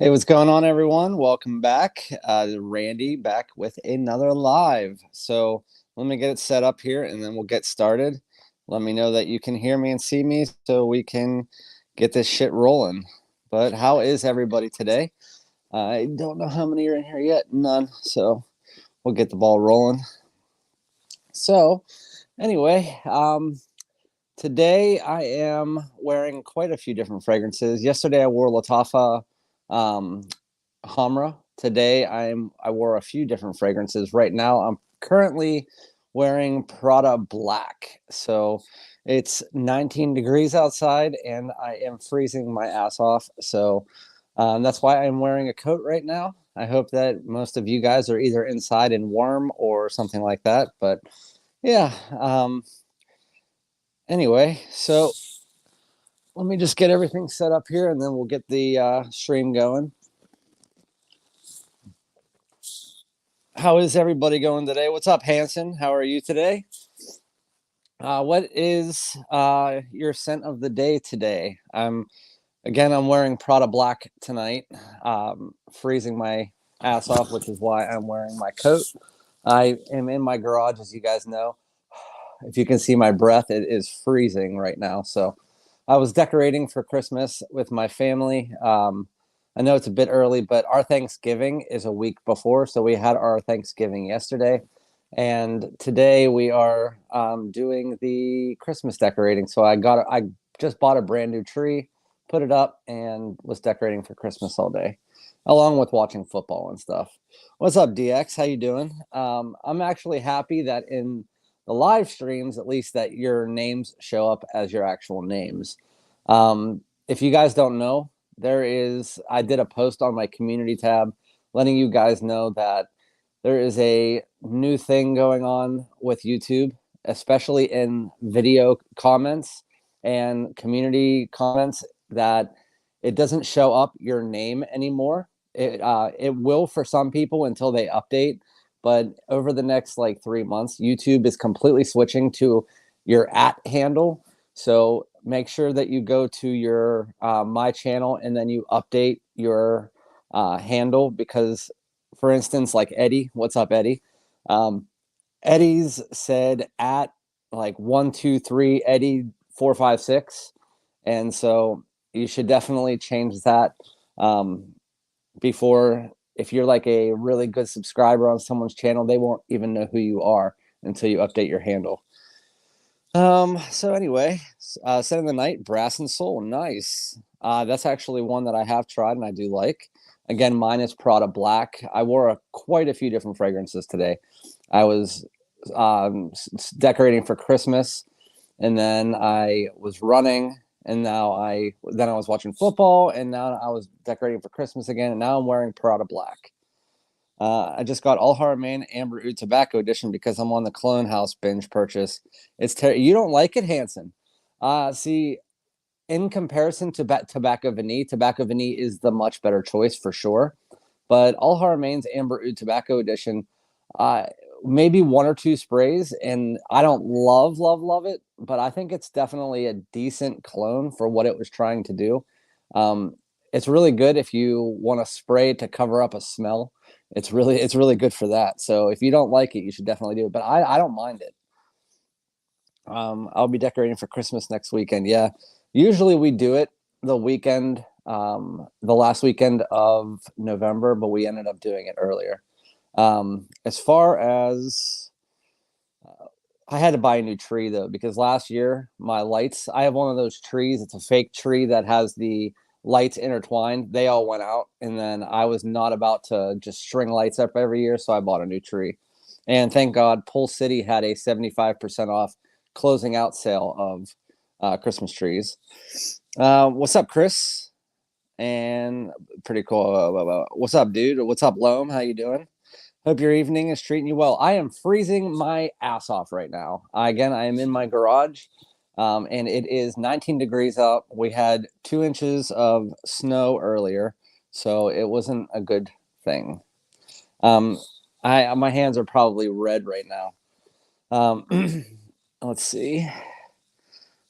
Hey, what's going on, everyone? Welcome back. Randy back with another live. So let me get it set up here and then we'll get started. Let me know that you can hear me and see me so we can get this shit rolling. But how is everybody today? I don't know how many are in here yet. None. So we'll get the ball rolling. So anyway, today I am wearing quite a few different fragrances. Yesterday I wore Latafa Hamra. Today I wore a few different fragrances. Right now I'm currently wearing Prada Black. So it's 19 degrees outside and I am freezing my ass off. So that's why I'm wearing a coat right now. I hope that most of you guys are either inside and warm or something like that. But yeah. Anyway, so let me just get everything set up here and then we'll get the stream going. How is everybody going today? What's up, Hanson? How are you today? What is your scent of the day today? I'm wearing Prada Black tonight, freezing my ass off, which is why I'm wearing my coat. I am in my garage, as you guys know. If you can see my breath, it is freezing right now. So I was decorating for Christmas with my family. I know it's a bit early, but our Thanksgiving is a week before. So we had our Thanksgiving yesterday. And today we are doing the Christmas decorating. So I just bought a brand new tree, put it up, and was decorating for Christmas all day, along with watching football and stuff. What's up, DX? How you doing? I'm actually happy that in the live streams, at least, that your names show up as your actual names. If you guys don't know, I did a post on my community tab letting you guys know that there is a new thing going on with YouTube, especially in video comments and community comments, that it doesn't show up your name anymore. It will for some people until they update, but over the next like 3 months, YouTube is completely switching to your @ handle. So make sure that you go to your my channel and then you update your handle, because for instance, like Eddie, what's up, Eddie? Eddie's said at like 123 Eddie 456, and so you should definitely change that before. If you're like a really good subscriber on someone's channel, they won't even know who you are until you update your handle. So anyway, Scent of the Night, Brass and Soul, nice. That's actually one that I have tried and I do like. Again, mine is Prada Black. I wore quite a few different fragrances today. I was decorating for Christmas, and then I was running, and now I was watching football, and now I was decorating for Christmas again, and now I'm wearing Prada Black. I just got All Haramain Amber Oud Tobacco Edition because I'm on the Clone House binge purchase. You don't like it, Hanson? See, in comparison to Tobacco Vanille is the much better choice for sure. But All Haramain's Amber Oud Tobacco Edition, maybe 1 or 2 sprays, and I don't love it, but I think it's definitely a decent clone for what it was trying to do. It's really good if you want to spray to cover up a smell. It's really good for that. So if you don't like it, you should definitely do it. But I don't mind it. I'll be decorating for Christmas next weekend. Yeah, usually we do it the weekend, the last weekend of November, but we ended up doing it earlier. As far as I had to buy a new tree though, because last year my lights, I have one of those trees. It's a fake tree that has the lights intertwined. They all went out, and then I was not about to just string lights up every year, so I bought a new tree. And thank God, Pole City had a 75% off closing out sale of Christmas trees. What's up, Chris? And pretty cool. What's up, dude? What's up, Loam? How you doing? Hope your evening is treating you well. I am freezing my ass off right now. Again, I am in my garage, and it is 19 degrees out. We had 2 inches of snow earlier, so it wasn't a good thing. My hands are probably red right now. Let's see.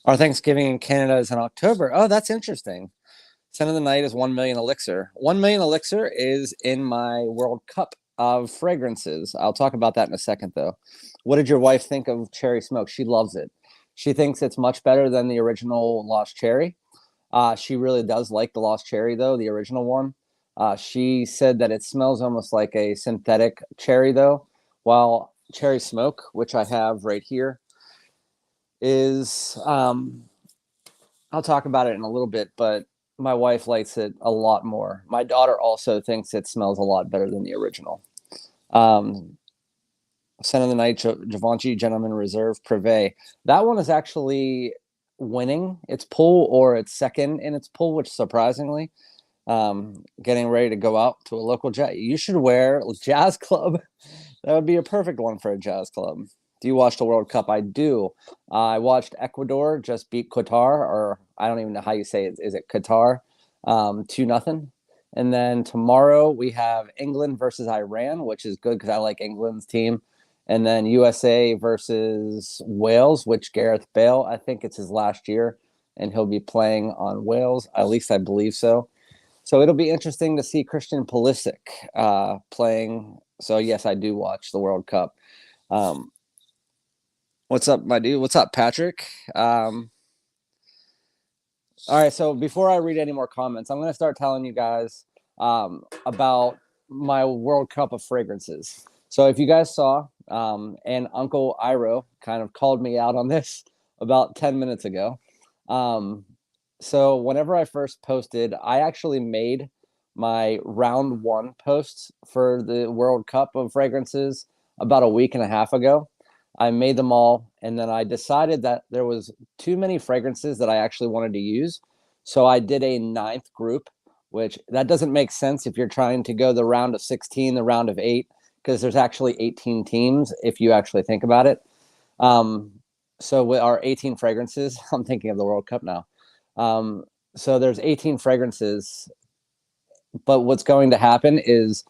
Our Thanksgiving in Canada is in October. Oh, that's interesting. Scent of the night is 1 million elixir. 1 million elixir is in my World Cup of fragrances. I'll talk about that in a second, though. What did your wife think of cherry smoke? She loves it. She thinks it's much better than the original Lost Cherry. She really does like the Lost Cherry, though, the original one. She said that it smells almost like a synthetic cherry, though, while cherry smoke, which I have right here, is I'll talk about it in a little bit, but my wife likes it a lot more. My daughter also thinks it smells a lot better than the original. Scent of the Night, Givenchy Gentleman Reserve Privé. That one is actually winning its pull, or it's second in its pull, which surprisingly, getting ready to go out to a local jazz. You should wear jazz club. That would be a perfect one for a jazz club. Do you watch the World Cup? I do. I watched Ecuador just beat Qatar, or I don't even know how you say it. Is it Qatar? 2-0. And then tomorrow we have England versus Iran, which is good because I like England's team. And then USA versus Wales, which Gareth Bale, I think it's his last year, and he'll be playing on Wales. At least I believe so. So it'll be interesting to see Christian Pulisic playing. So yes, I do watch the World Cup. What's up, my dude? What's up, Patrick? All right, so before I read any more comments, I'm going to start telling you guys about my World Cup of fragrances. So if you guys saw, and Uncle Iro kind of called me out on this about 10 minutes ago. So whenever I first posted, I actually made my round one posts for the World Cup of fragrances about a week and a half ago. I made them all, and then I decided that there was too many fragrances that I actually wanted to use. So I did a 9th group, which that doesn't make sense if you're trying to go the round of 16, the round of 8, because there's actually 18 teams if you actually think about it. So with our 18 fragrances, I'm thinking of the World Cup now. So there's 18 fragrances, but what's going to happen is,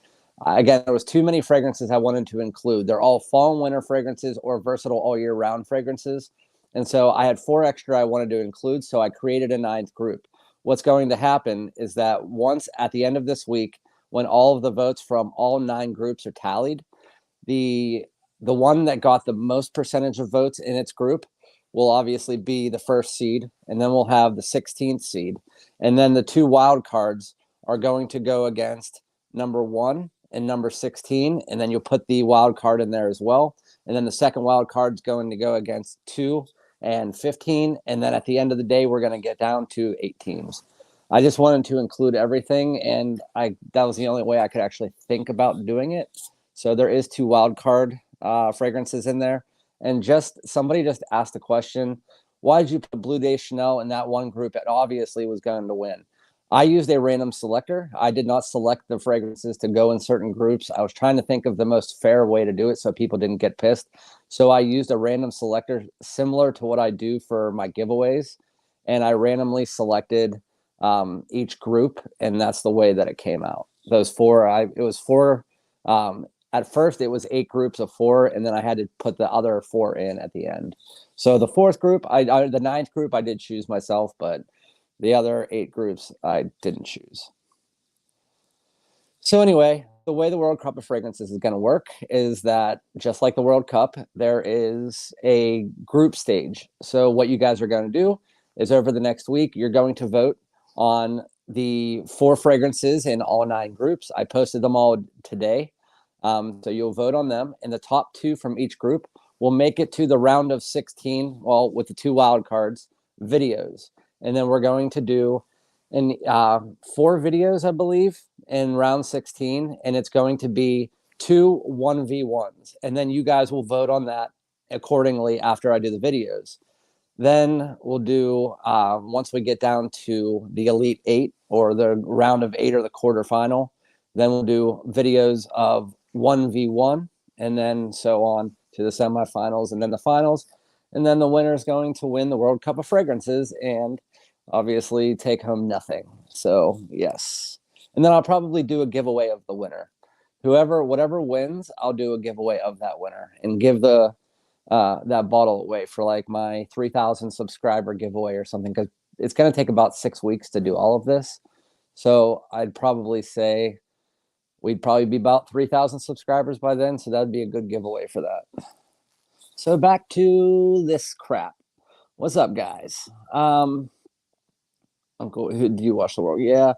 again, there was too many fragrances I wanted to include. They're all fall and winter fragrances or versatile all year round fragrances. And so I had 4 extra I wanted to include, so I created a 9th group. What's going to happen is that once at the end of this week, when all of the votes from all 9 groups are tallied, the one that got the most percentage of votes in its group will obviously be the first seed, and then we'll have the 16th seed. And then the 2 wild cards are going to go against number 1 and number 16, and then you'll put the wild card in there as well. And then the second wild card is going to go against 2 and 15, and then at the end of the day, we're going to get down to 8 teams. I just wanted to include everything, and that was the only way I could actually think about doing it. So there is 2 wild card fragrances in there. And somebody just asked a question, why did you put Bleu de Chanel in that one group? It obviously was going to win. I used a random selector. I did not select the fragrances to go in certain groups. I was trying to think of the most fair way to do it so people didn't get pissed. So I used a random selector similar to what I do for my giveaways. And I randomly selected each group, and that's the way that it came out. Those 4, it was 4. At first, it was 8 groups of 4, and then I had to put the other 4 in at the end. So the 4th group, the 9th group, I did choose myself, but the other 8 groups, I didn't choose. So anyway, the way the World Cup of fragrances is going to work is that just like the World Cup, there is a group stage. So what you guys are going to do is over the next week, you're going to vote on the 4 fragrances in all 9 groups. I posted them all today. So you'll vote on them, and the top 2 from each group will make it to the round of 16, well, with the 2 wild cards, videos. And then we're going to do 4 videos, I believe, in round 16, and it's going to be 2 1v1s. And then you guys will vote on that accordingly after I do the videos. Then we'll do, once we get down to the Elite 8 or the round of 8 or the quarterfinal, then we'll do videos of 1v1, and then so on to the semifinals and then the finals. And then the winner is going to win the World Cup of fragrances and obviously take home nothing. So yes. And then I'll probably do a giveaway of the winner. Whatever wins, I'll do a giveaway of that winner and give that bottle away for like my 3,000 subscriber giveaway or something, because it's going to take about 6 weeks to do all of this. So I'd probably say we'd probably be about 3,000 subscribers by then. So that'd be a good giveaway for that. So back to this crap. What's up, guys? Uncle, who do you watch the world? Yeah,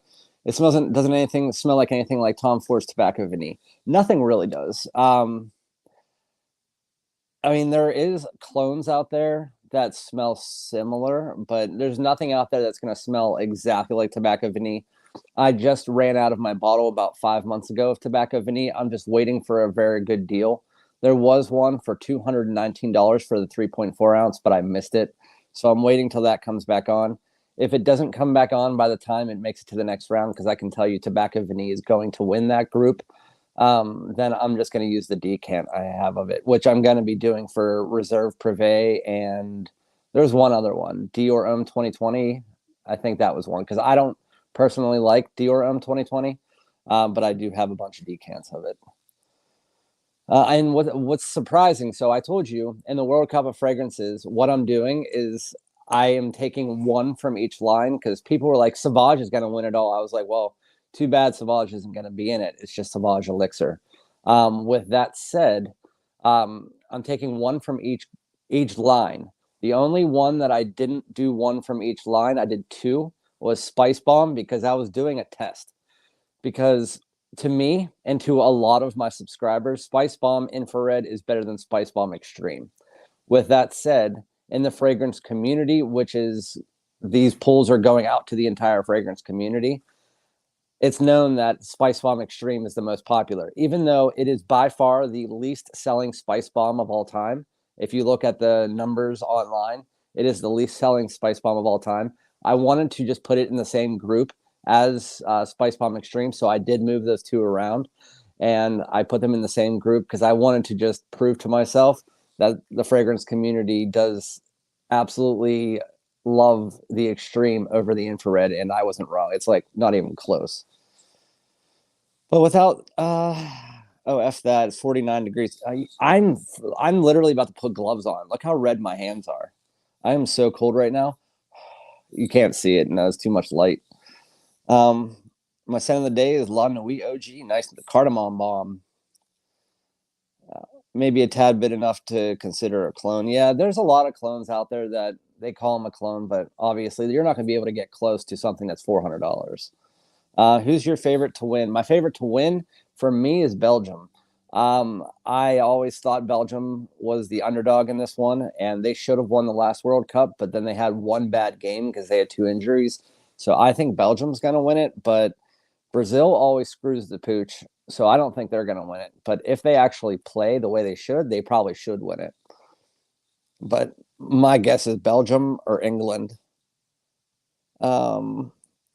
it doesn't anything smell like anything like Tom Ford's Tobacco Vanille. Nothing really does. I mean, there is clones out there that smell similar, but there's nothing out there that's going to smell exactly like Tobacco Vanille. I just ran out of my bottle about 5 months ago of Tobacco Vanille. I'm just waiting for a very good deal. There was one for $219 for the 3.4 ounce, but I missed it. So I'm waiting till that comes back on. If it doesn't come back on by the time it makes it to the next round, because I can tell you Tobacco Vanille is going to win that group, then I'm just going to use the decant I have of it, which I'm going to be doing for Reserve Privé, and there's one other one, Dior Homme 2020. I think that was one, because I don't personally like Dior Homme 2020, but I do have a bunch of decants of it. And what's surprising, so I told you in the World Cup of Fragrances, what I'm doing is I am taking one from each line, because people were like, Sauvage is going to win it all. I was like, well, too bad Sauvage isn't going to be in it. It's just Sauvage Elixir. With that said, I'm taking one from each line. The only one that I didn't do one from each line, I did two, was Spice Bomb, because I was doing a test. Because to me and to a lot of my subscribers, Spice Bomb Infrared is better than Spice Bomb Extreme. With that said, in the fragrance community, which is these pulls are going out to the entire fragrance community, it's known that Spice Bomb Extreme is the most popular, even though it is by far the least selling Spice Bomb of all time. If you look at the numbers online, it is the least selling Spice Bomb of all time. I wanted to just put it in the same group as Spice Bomb Extreme, so I did move those two around, and I put them in the same group because I wanted to just prove to myself that the fragrance community does absolutely love the Extreme over the Infrared, and I wasn't wrong. It's like not even close. But without F that, it's 49 degrees. I'm literally about to put gloves on. Look how red my hands are. I am so cold right now. You can't see it, no, it's too much light. My scent of the day is La Nuit OG, nice cardamom bomb. Maybe a tad bit enough to consider a clone. Yeah, there's a lot of clones out there that they call them a clone, but obviously you're not going to be able to get close to something that's $400. Who's your favorite to win? My favorite to win for me is Belgium. I always thought Belgium was the underdog in this one, and they should have won the last World Cup, but then they had one bad game because they had two injuries. So I think Belgium's going to win it, but Brazil always screws the pooch, so I don't think they're going to win it. But if they actually play the way they should, they probably should win it. But my guess is Belgium or England. I'm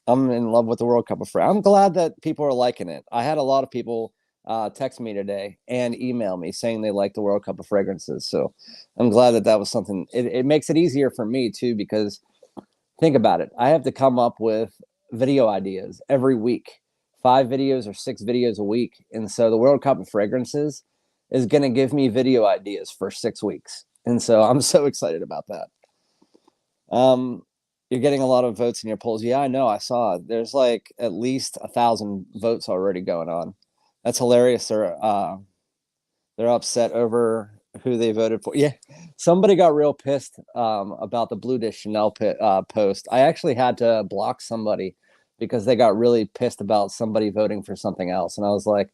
in love with the World Cup of Frag. I'm glad that people are liking it. I had a lot of people text me today and email me saying they like the World Cup of Fragrances. So I'm glad that was something. It makes it easier for me too, because think about it. I have to come up with video ideas every week, 5 videos or 6 videos a week. And so the World Cup of Fragrances is going to give me video ideas for 6 weeks. And so I'm so excited about that. You're getting a lot of votes in your polls. Yeah, I know. I saw it. There's like at least 1,000 votes already going on. That's hilarious. They're upset over who they voted for. Yeah, somebody got real pissed about the Bleu de Chanel post. I actually had to block somebody because they got really pissed about somebody voting for something else. And I was like,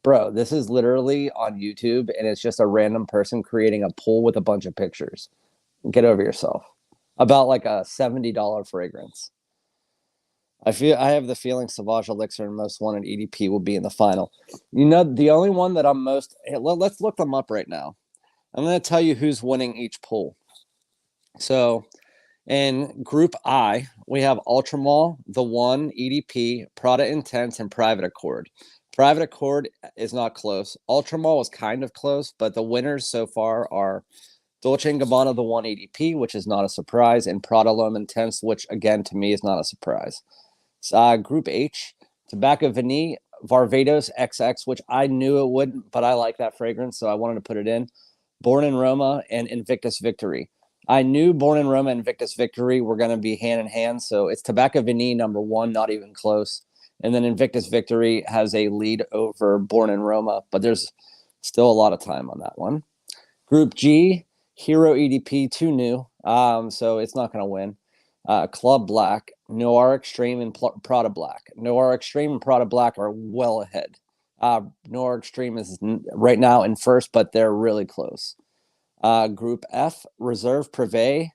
bro, this is literally on YouTube, and it's just a random person creating a poll with a bunch of pictures. Get over yourself. About like a $70 fragrance. I have the feeling Sauvage Elixir and Most Wanted EDP will be in the final. You know, the only one that I'm most... Let's look them up right now. I'm going to tell you who's winning each poll. So in Group I, we have Ultramall, The One, EDP, Prada Intense, and Private Accord. Private Accord is not close. Ultramall was kind of close, but the winners so far are Dolce & Gabbana, The One EDP, which is not a surprise, and Prada L'Homme Intense, which, again, to me is not a surprise. Group H, Tobacco Vanille, Varvatos XX, which I knew it wouldn't, but I like that fragrance, so I wanted to put it in. Born in Roma, and Invictus Victory. I knew Born in Roma and Invictus Victory were going to be hand in hand, so it's Tobacco Vanille number 1, not even close. And then Invictus Victory has a lead over Born in Roma, but there's still a lot of time on that one. Group G, Hero EDP, 2 new, so it's not going to win. Club Black, Noir Extreme, and Prada Black. Noir Extreme and Prada Black are well ahead. Noir Extreme is right now in first, but they're really close. Group F, Reserve Privé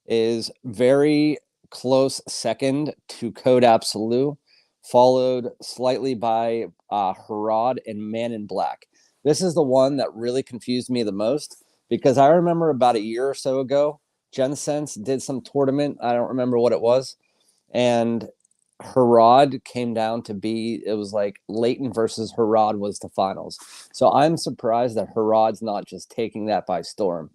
is very close second to Code Absolute, followed slightly by Harad and Man in Black. This is the one that really confused me the most, because I remember about a year or so ago, GenSense did some tournament. I don't remember what it was. And Harad came down to be, it was like Leighton versus Harad was the finals. So I'm surprised that Harad's not just taking that by storm.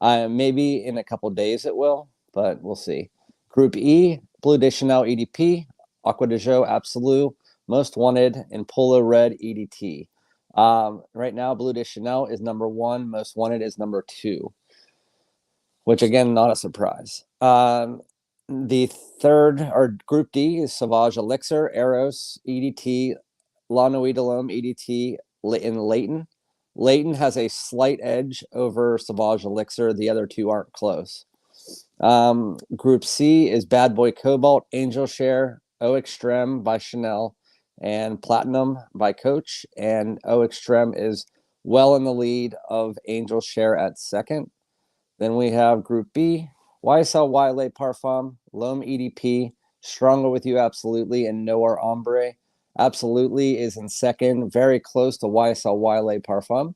Maybe in a couple days it will, but we'll see. Group E, Bleu de Chanel EDP, Aqua de Jo Absolute, Most Wanted, and Polo Red EDT. Right now, Bleu de Chanel is number 1. Most Wanted is number 2, which again, not a surprise. The third, or Group D, is Sauvage Elixir, Eros EDT, La Nuit de l'Homme EDT, in Leighton. Leighton has a slight edge over Sauvage Elixir. The other two aren't close. Group C is Bad Boy Cobalt, Angel Share, Eau Extreme by Chanel, and Platinum by Coach. And Eau Extreme is well in the lead of Angel Share at second. Then we have Group B, YSL L'HOMME Parfum, L'HOMME EDP, Stronger With You Absolutely, and Noir Ombre. Absolutely is in second, very close to YSL L'HOMME Parfum.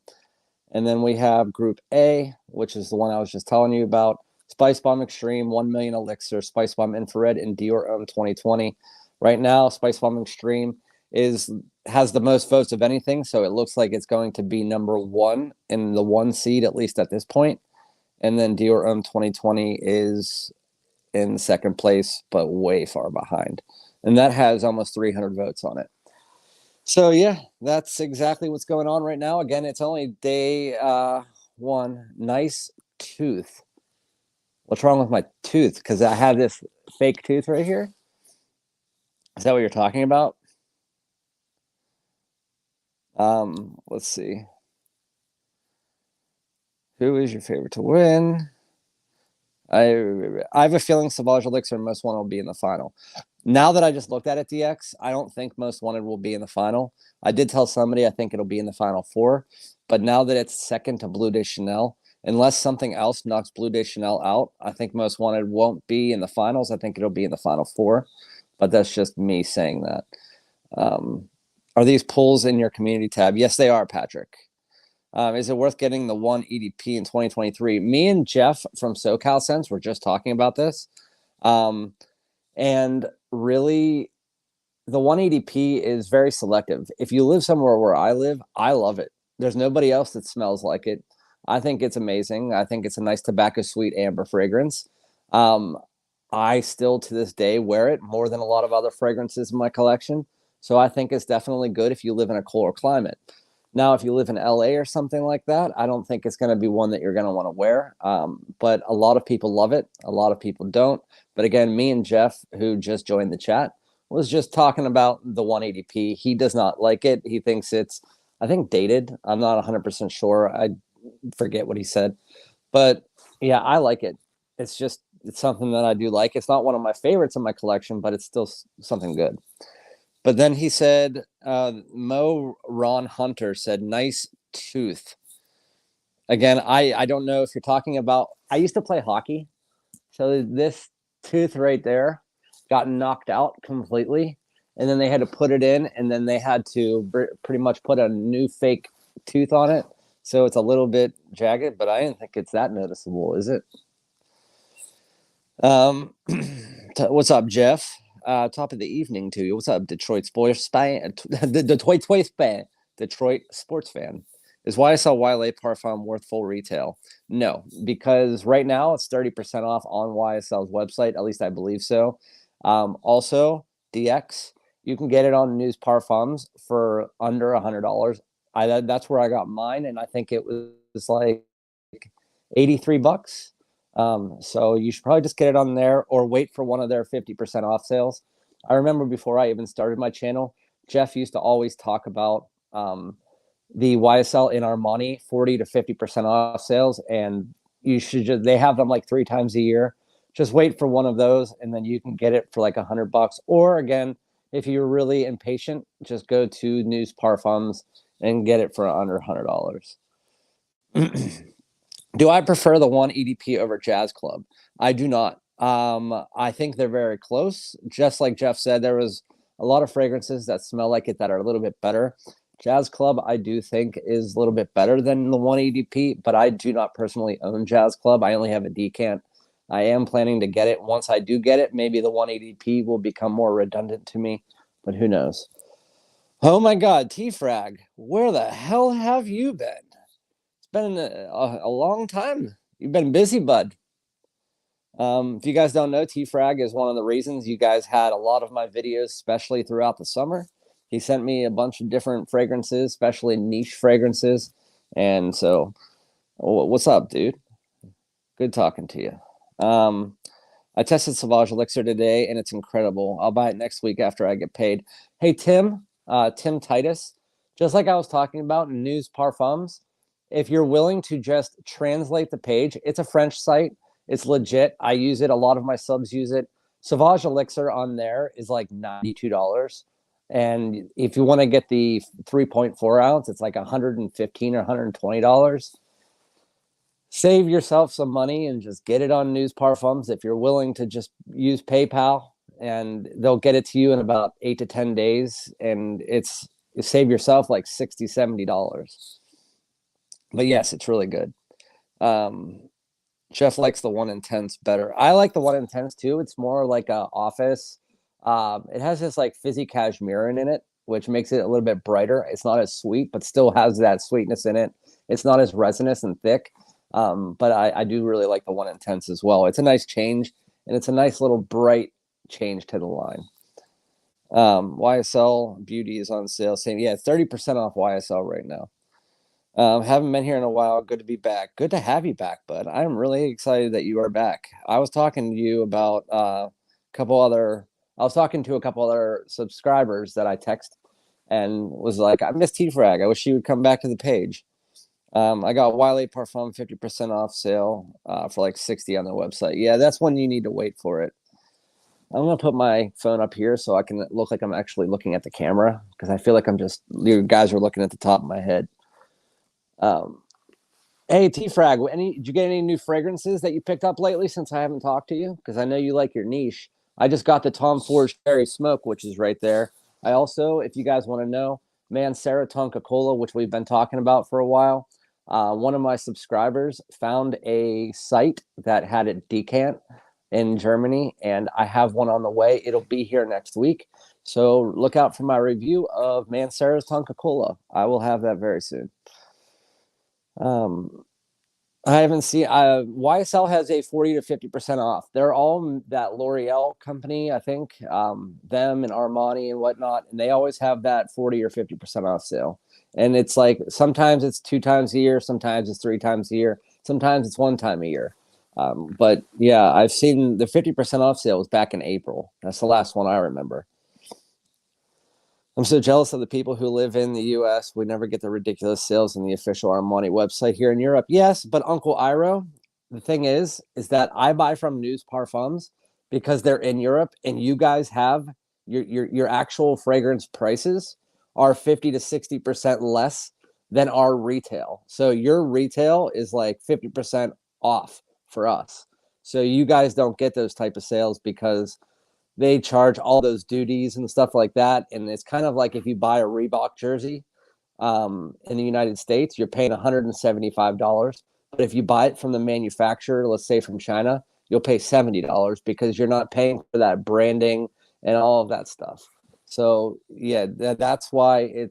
And then we have Group A, which is the one I was just telling you about, Spice Bomb Extreme, 1 Million Elixir, Spice Bomb Infrared, and Dior Homme 2020. Right now, Spice Bomb Extreme has the most votes of anything, so it looks like it's going to be number 1 in the 1 seed, at least at this point. And then Dior Homme 2020 is in second place, but way far behind. And that has almost 300 votes on it. So, yeah, that's exactly what's going on right now. Again, it's only day 1. Nice tooth. What's wrong with my tooth? Because I have this fake tooth right here. Is that what you're talking about? Let's see. Who is your favorite to win? I have a feeling Sauvage Elixir and Most Wanted will be in the final. Now that I just looked at it, DX, I don't think Most Wanted will be in the final. I did tell somebody I think it'll be in the final 4, but now that it's second to Bleu de Chanel, unless something else knocks Bleu de Chanel out, I think Most Wanted won't be in the finals. I think it'll be in the final 4, but that's just me saying that. Are these polls in your community tab? Yes, they are, Patrick. Is it worth getting the 1 EDP in 2023? Me and Jeff from SoCal Sense were just talking about this. And really, the 1 EDP is very selective. If you live somewhere where I live, I love it. There's nobody else that smells like it. I think it's amazing. I think it's a nice tobacco sweet amber fragrance. I still, to this day, wear it more than a lot of other fragrances in my collection. So I think it's definitely good if you live in a cooler climate. Now, if you live in LA or something like that, I don't think it's going to be one that you're going to want to wear. But a lot of people love it. A lot of people don't. But again, me and Jeff, who just joined the chat, was just talking about the 1 EDP. He does not like it. He thinks it's, I think, dated. I'm not 100% sure. I forget what he said. But yeah, I like it. It's something that I do like. It's not one of my favorites in my collection, but it's still something good. But then he said, Mo Ron Hunter said, nice tooth. Again, I don't know if you're talking about, I used to play hockey. So this tooth right there got knocked out completely. And then they had to put it in, and then they had to pretty much put a new fake tooth on it. So it's a little bit jagged, but I didn't think it's that noticeable, is it? What's up, Jeff? Top of the evening to you. What's up, Detroit sports fan? Detroit sports fan. Is YSL L'HOMME Parfum worth full retail? No, because right now it's 30% off on YSL's website. At least I believe so. Also, DX, you can get it on News Parfums for under $100. That's where I got mine, and I think it was like $83. So you should probably just get it on there or wait for one of their 50% off sales. I remember before I even started my channel, Jeff used to always talk about the YSL in Armani 40 to 50% off sales, and you should just, they have them like 3 times a year. Just wait for one of those, and then you can get it for like $100. Or again, if you're really impatient, just go to News Parfums and get it for under $100. Do I prefer the one EDP over Jazz Club? I do not. I think they're very close. Just like Jeff said, there was a lot of fragrances that smell like it that are a little bit better. Jazz Club, I do think, is a little bit better than the one EDP, but I do not personally own Jazz Club. I only have a decant. I am planning to get it. Once I do get it, maybe the one EDP will become more redundant to me, but who knows? Oh my God, T-Frag, where the hell have you been? It's been a long time. You've been busy, bud. If you guys don't know, T-Frag is one of the reasons you guys had a lot of my videos, especially throughout the summer. He sent me a bunch of different fragrances, especially niche fragrances. And so, what's up, dude? Good talking to you. I tested Sauvage Elixir today, and it's incredible. I'll buy it next week after I get paid. Hey, Tim Titus, just like I was talking about in News Parfums, if you're willing to just translate the page, it's a French site. It's legit. I use it. A lot of my subs use it. Sauvage Elixir on there is like $92. And if you want to get the 3.4 ounce, it's like $115 or $120. Save yourself some money and just get it on News Parfums if you're willing to just use PayPal, and they'll get it to you in about 8 to 10 days. And you save yourself like $60, $70. But yes, it's really good. Jeff likes the 1 Intense better. I like the 1 Intense too. It's more like a office. It has this like fizzy cashmere in it, which makes it a little bit brighter. It's not as sweet, but still has that sweetness in it. It's not as resinous and thick. But I do really like the 1 Intense as well. It's a nice change, and it's a nice little bright change to the line. YSL Beauty is on sale. Same, yeah, 30% off YSL right now. Haven't been here in a while. Good to be back. Good to have you back, bud. I'm really excited that you are back. I was talking to you about I was talking to a couple other subscribers that I text and was like, I miss T-Frag. I wish she would come back to the page. I got YVES Parfum 50% off sale for like $60 on the website. Yeah, that's when you need to wait for it. I'm going to put my phone up here so I can look like I'm actually looking at the camera, because I feel like you guys are looking at the top of my head. Hey, T-Frag, did you get any new fragrances that you picked up lately since I haven't talked to you? Because I know you like your niche. I just got the Tom Ford Cherry Smoke, which is right there. I also, if you guys want to know, MANCERA TONKA Cola, which we've been talking about for a while. One of my subscribers found a site that had a decant in Germany, and I have one on the way. It'll be here next week. So look out for my review of MANCERA's TONKA Cola. I will have that very soon. I haven't seen YSL has a 40 to 50% off. They're all that L'Oreal company, I think, them and Armani and whatnot, and they always have that 40 or 50% off sale. And it's like sometimes it's 2 times a year, sometimes it's 3 times a year, sometimes it's 1 time a year. But yeah, I've seen the 50% off sale was back in April. That's the last one I remember. I'm so jealous of the people who live in the US. We never get the ridiculous sales in the official Armani website here in Europe. Yes, but Uncle Iro, the thing is that I buy from News Parfums because they're in Europe, and you guys have your actual fragrance prices are 50 to 60% less than our retail. So your retail is like 50% off for us. So you guys don't get those type of sales because they charge all those duties and stuff like that. And it's kind of like if you buy a Reebok jersey in the United States, you're paying $175. But if you buy it from the manufacturer, let's say from China, you'll pay $70 because you're not paying for that branding and all of that stuff. So yeah, that's why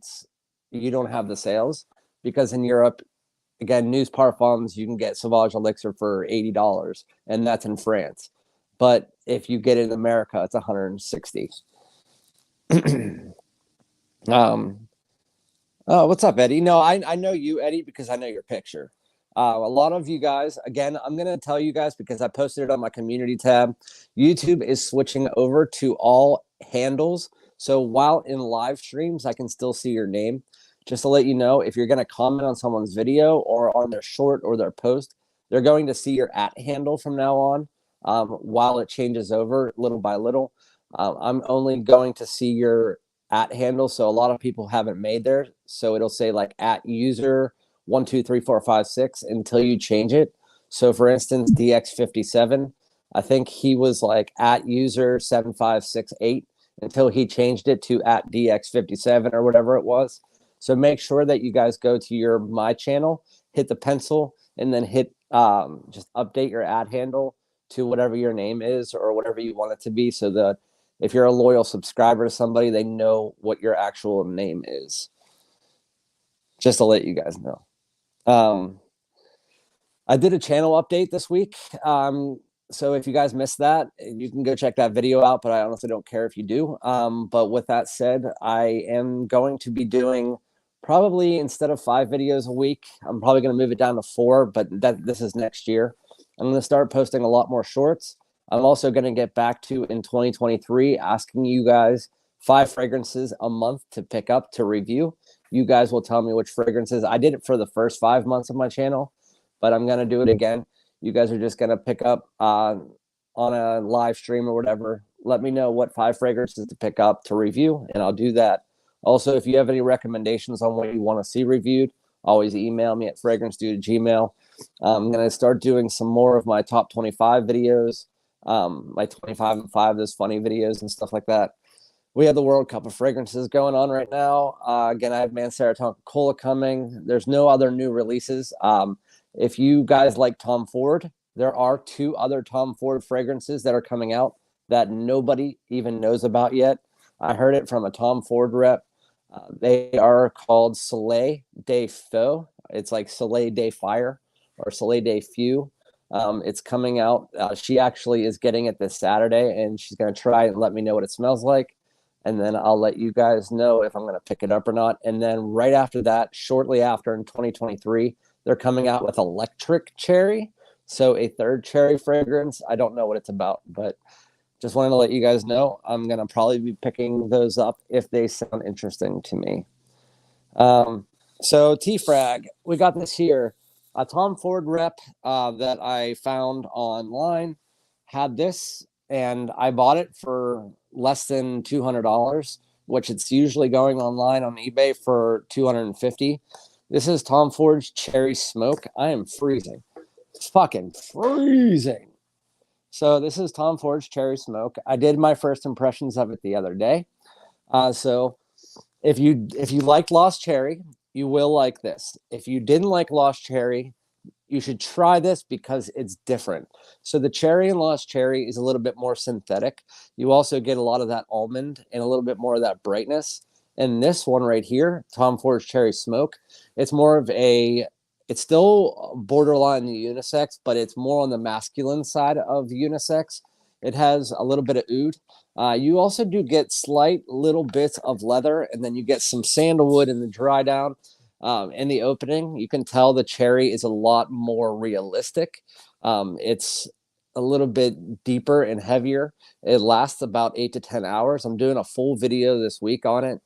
you don't have the sales, because in Europe, again, News Parfums, you can get Sauvage Elixir for $80, and that's in France. But if you get it in America, it's $160. Oh, what's up, Eddie? No, I know you, Eddie, because I know your picture. A lot of you guys, again, I'm going to tell you guys because I posted it on my community tab. YouTube is switching over to all handles. So while in live streams, I can still see your name. Just to let you know, if you're going to comment on someone's video or on their short or their post, they're going to see your @ handle from now on, while it changes over little by little. I'm only going to see your @ handle. So a lot of people haven't made theirs. So it'll say like @user12345 until you change it. So for instance, DX57, I think he was like @user7568 until he changed it to @DX57 or whatever it was. So make sure that you guys go to your my channel, hit the pencil, and then hit just update your @ handle to whatever your name is or whatever you want it to be, so that if you're a loyal subscriber to somebody, they know what your actual name is. Just to let you guys know. I did a channel update this week. So if you guys missed that, you can go check that video out, but I honestly don't care if you do. But with that said, I am going to be doing probably, instead of 5 videos a week, I'm probably going to move it down to 4, but this is next year. I'm going to start posting a lot more shorts. I'm also going to get back to, in 2023, asking you guys 5 fragrances a month to pick up to review. You guys will tell me which fragrances. I did it for the first 5 months of my channel, but I'm going to do it again. You guys are just going to pick up on a live stream or whatever. Let me know what 5 fragrances to pick up to review, and I'll do that. Also, if you have any recommendations on what you want to see reviewed, always email me at FragranceDoud@gmail.com. I'm going to start doing some more of my top 25 videos, my 25 and 5, those funny videos and stuff like that. We have the World Cup of fragrances going on right now. Again, I have MANCERA Tonka Cola coming. There's no other new releases. If you guys like Tom Ford, there are 2 other Tom Ford fragrances that are coming out that nobody even knows about yet. I heard it from a Tom Ford rep. They are called Soleil de Feu. It's like Soleil de Fire or Soleil de Feu. It's coming out. She actually is getting it this Saturday, and she's going to try and let me know what it smells like. And then I'll let you guys know if I'm going to pick it up or not. And then right after that, shortly after in 2023, they're coming out with Electric Cherry. So a 3rd cherry fragrance. I don't know what it's about, but just wanted to let you guys know I'm going to probably be picking those up if they sound interesting to me. So T-Frag, we got this here. A Tom Ford rep that I found online had this, and I bought it for less than $200, which it's usually going online on eBay for $250. This is Tom Ford's Cherry Smoke. I am freezing. It's fucking freezing. So this is Tom Ford's Cherry Smoke. I did my first impressions of it the other day. So if you liked Lost Cherry, you will like this. If you didn't like Lost Cherry, you should try this because it's different. So the cherry in Lost Cherry is a little bit more synthetic. You also get a lot of that almond and a little bit more of that brightness. And this one right here, Tom Ford's Cherry Smoke, it's more of a, it's still borderline unisex, but it's more on the masculine side of unisex. It has a little bit of oud. You also do get slight little bits of leather, and then you get some sandalwood in the dry down. In the opening, you can tell the cherry is a lot more realistic. It's a little bit deeper and heavier. It lasts about 8 to 10 hours. I'm doing a full video this week on it.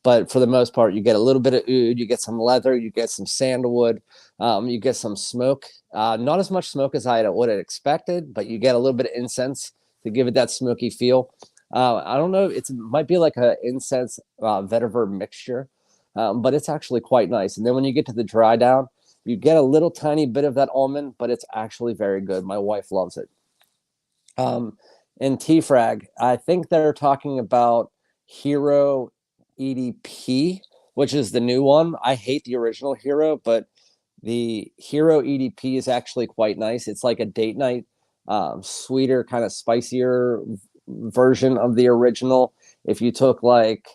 But for the most part, you get a little bit of oud, you get some leather, you get some sandalwood, you get some smoke. Not as much smoke as I would have expected, but you get a little bit of incense to give it that smoky feel. I don't know, it might be like an incense vetiver mixture. But it's actually quite nice. And then when you get to the dry down, you get a little tiny bit of that almond, but it's actually very good. My wife loves it. In T-Frag, I think they're talking about Hero EDP, which is the new one. I hate the original Hero, but the Hero EDP is actually quite nice. It's like a date night, sweeter, kind of spicier version of the original. If you took like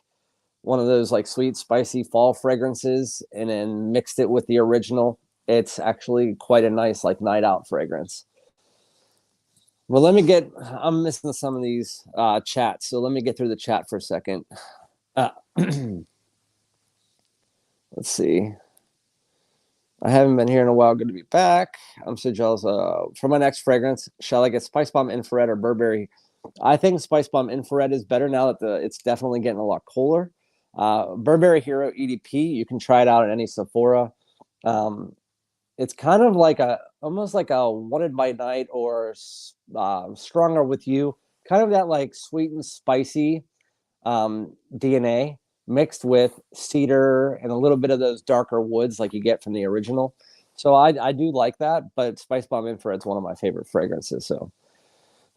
one of those like sweet, spicy fall fragrances and then mixed it with the original, it's actually quite a nice like night out fragrance. Well, I'm missing some of these chats, so let me get through the chat for a second. Let's see. I haven't been here in a while. Good to be back. I'm so jealous. For my next fragrance, shall I get Spice Bomb Infrared or Burberry I think Spice Bomb Infrared is better now that it's definitely getting a lot cooler. Burberry Hero EDP, you can try it out at any Sephora. It's kind of like almost like a Wanted by Night or Stronger with You, kind of that like sweet and spicy DNA mixed with cedar and a little bit of those darker woods like you get from the original. So I do like that, but Spice Bomb Infrared's one of my favorite fragrances. So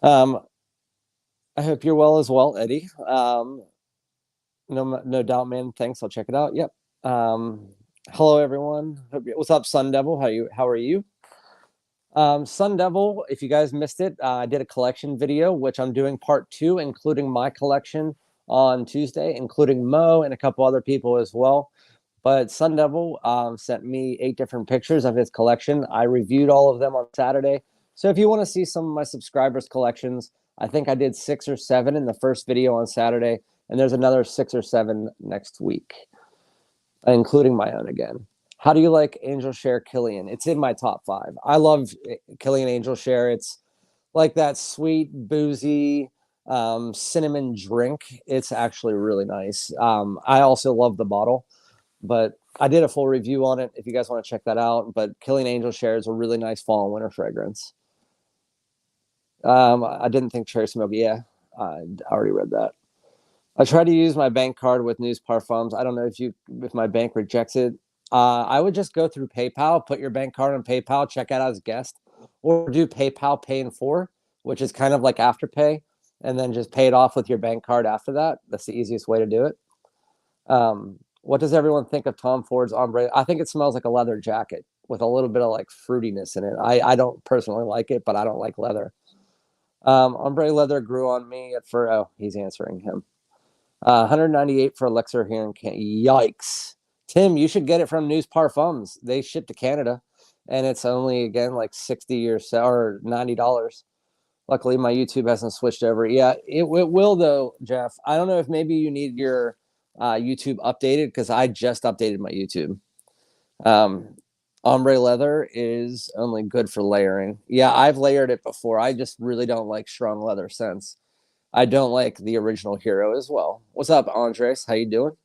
I hope you're well as well, Eddie. No doubt, man. Thanks. I'll check it out. Yep. Hello, everyone. What's up, Sun Devil? How are you? Sun Devil, if you guys missed it, I did a collection video, which I'm doing part 2, including my collection on Tuesday, including Mo and a couple other people as well. But Sun Devil sent me 8 different pictures of his collection. I reviewed all of them on Saturday. So if you want to see some of my subscribers' collections, I think I did 6 or 7 in the first video on Saturday, and there's another 6 or 7 next week, including my own again. How do you like Angel Share Killian? It's in my top 5. I love Killian Angel Share. It's like that sweet, boozy cinnamon drink. It's actually really nice. I also love the bottle, but I did a full review on it if you guys want to check that out. But Killian Angel Share is a really nice fall and winter fragrance. I didn't think Cherry Smoke. Yeah, I already read that. I try to use my bank card with News Parfums. I don't know if my bank rejects it. I would just go through PayPal, put your bank card on PayPal, check out as guest, or do PayPal Pay in 4, which is kind of like Afterpay, and then just pay it off with your bank card after that. That's the easiest way to do it. What does everyone think of Tom Ford's ombre? I think it smells like a leather jacket with a little bit of like fruitiness in it. I don't personally like it, but I don't like leather. Ombre leather grew on me at first. Oh, he's answering him. 198 for elixir here in Canada. Yikes. Tim, you should get it from News Parfums. They ship to Canada, and it's only, again, like 60 or $90. Luckily, my YouTube hasn't switched over. Yeah, it will, though, Jeff. I don't know if maybe you need your YouTube updated, because I just updated my YouTube. Ombre leather is only good for layering. Yeah, I've layered it before. I just really don't like strong leather scents. I don't like the original Hero as well. What's up, Andres? How you doing?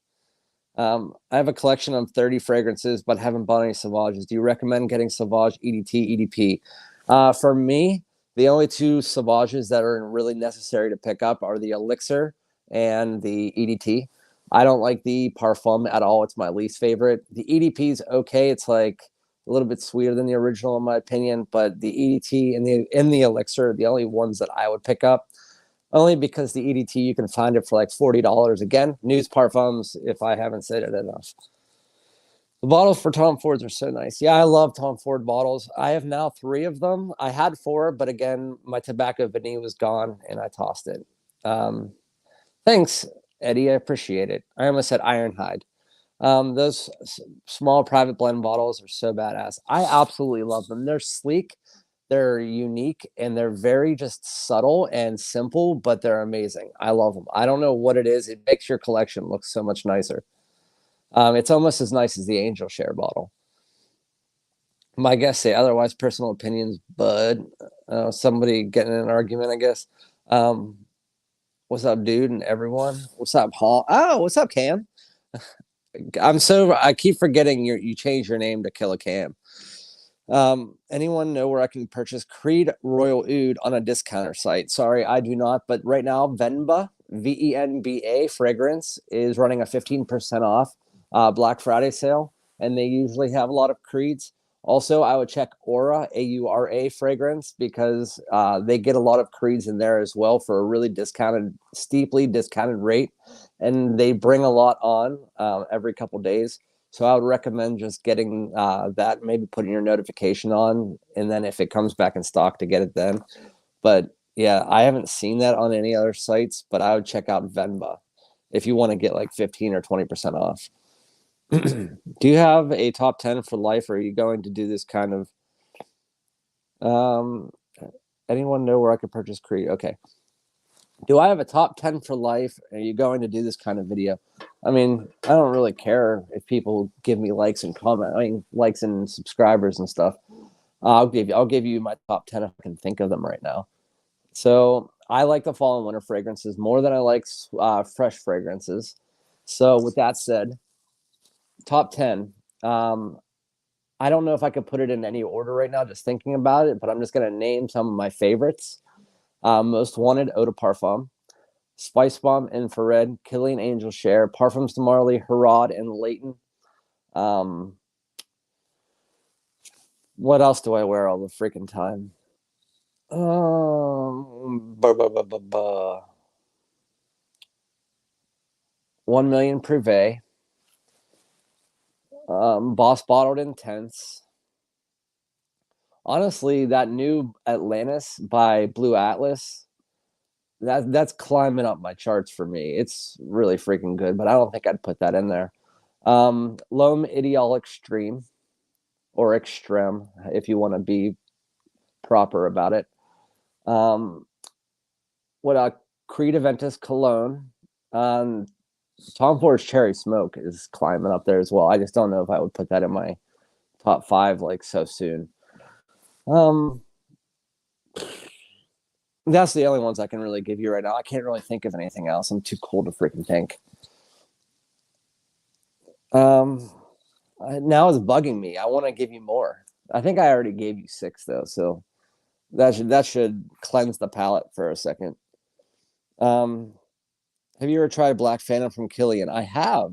I have a collection of 30 fragrances, but haven't bought any Sauvages. Do you recommend getting Sauvage, EDT, EDP? For me, the only 2 Sauvages that are really necessary to pick up are the Elixir and the EDT. I don't like the Parfum at all. It's my least favorite. The EDP is okay. It's like a little bit sweeter than the original, in my opinion, but the EDT and the Elixir are the only ones that I would pick up. Only because the EDT, you can find it for like $40. Again, News Parfums, if I haven't said it enough. The bottles for Tom Fords are so nice. Yeah, I love Tom Ford bottles. I have now 3 of them. I had 4, but again, my Tobacco Vanille was gone, and I tossed it. Thanks, Eddie. I appreciate it. I almost said Ironhide. Those small private blend bottles are so badass. I absolutely love them. They're sleek. They're unique, and they're very just subtle and simple, but they're amazing. I love them. I don't know what it is. It makes your collection look so much nicer. It's almost as nice as the Angel Share bottle. My guests say otherwise. Personal opinions, bud. Somebody getting in an argument, I guess. What's up, dude, and everyone? What's up, Paul? Oh, what's up, Cam? I keep forgetting you changed your name to Killer Cam. Anyone know where I can purchase Creed Royal Oud on a discounter site? Sorry, I do not. But right now, Venba, VENBA fragrance is running a 15% off Black Friday sale, and they usually have a lot of Creeds. Also, I would check Aura, AURA fragrance, because they get a lot of Creeds in there as well for a really steeply discounted rate, and they bring a lot on every couple days. So I would recommend just getting that, maybe putting your notification on, and then if it comes back in stock, to get it then. But yeah, I haven't seen that on any other sites, but I would check out Venba if you want to get like 15 or 20% off. Do you have a top 10 for life, or are you going to do this kind of anyone know where I could purchase Creed? Okay. Do I have a top 10 for life? Are you going to do this kind of video? I mean, I don't really care if people give me likes and comment. I mean, likes and subscribers and stuff. I'll give you my top 10 if I can think of them right now. So I like the fall and winter fragrances more than I like fresh fragrances. So with that said, top 10. I don't know if I could put it in any order right now, just thinking about it, but I'm just going to name some of my favorites. Most Wanted, Eau de Parfum. Spice Bomb, Infrared, Killing Angel Share, Parfums de Marly, Harrod, and Leighton. What else do I wear all the freaking time? 1 Million Privé. Boss Bottled Intense. Honestly, that new Atlantis by Blue Atlas, that's climbing up my charts for me. It's really freaking good, but I don't think I'd put that in there. L'HOMME EDP Extreme, or Extreme, if you want to be proper about it. Creed Aventus Cologne. Tom Ford's Cherry Smoke is climbing up there as well. I just don't know if I would put that in my top 5 like so soon. That's the only ones I can really give you right now. I can't really think of anything else. I'm too cool to freaking think. Now it's bugging me. I want to give you more. I think I already gave you 6 though, so that should cleanse the palate for a second. Have you ever tried Black Phantom from Killian? I have.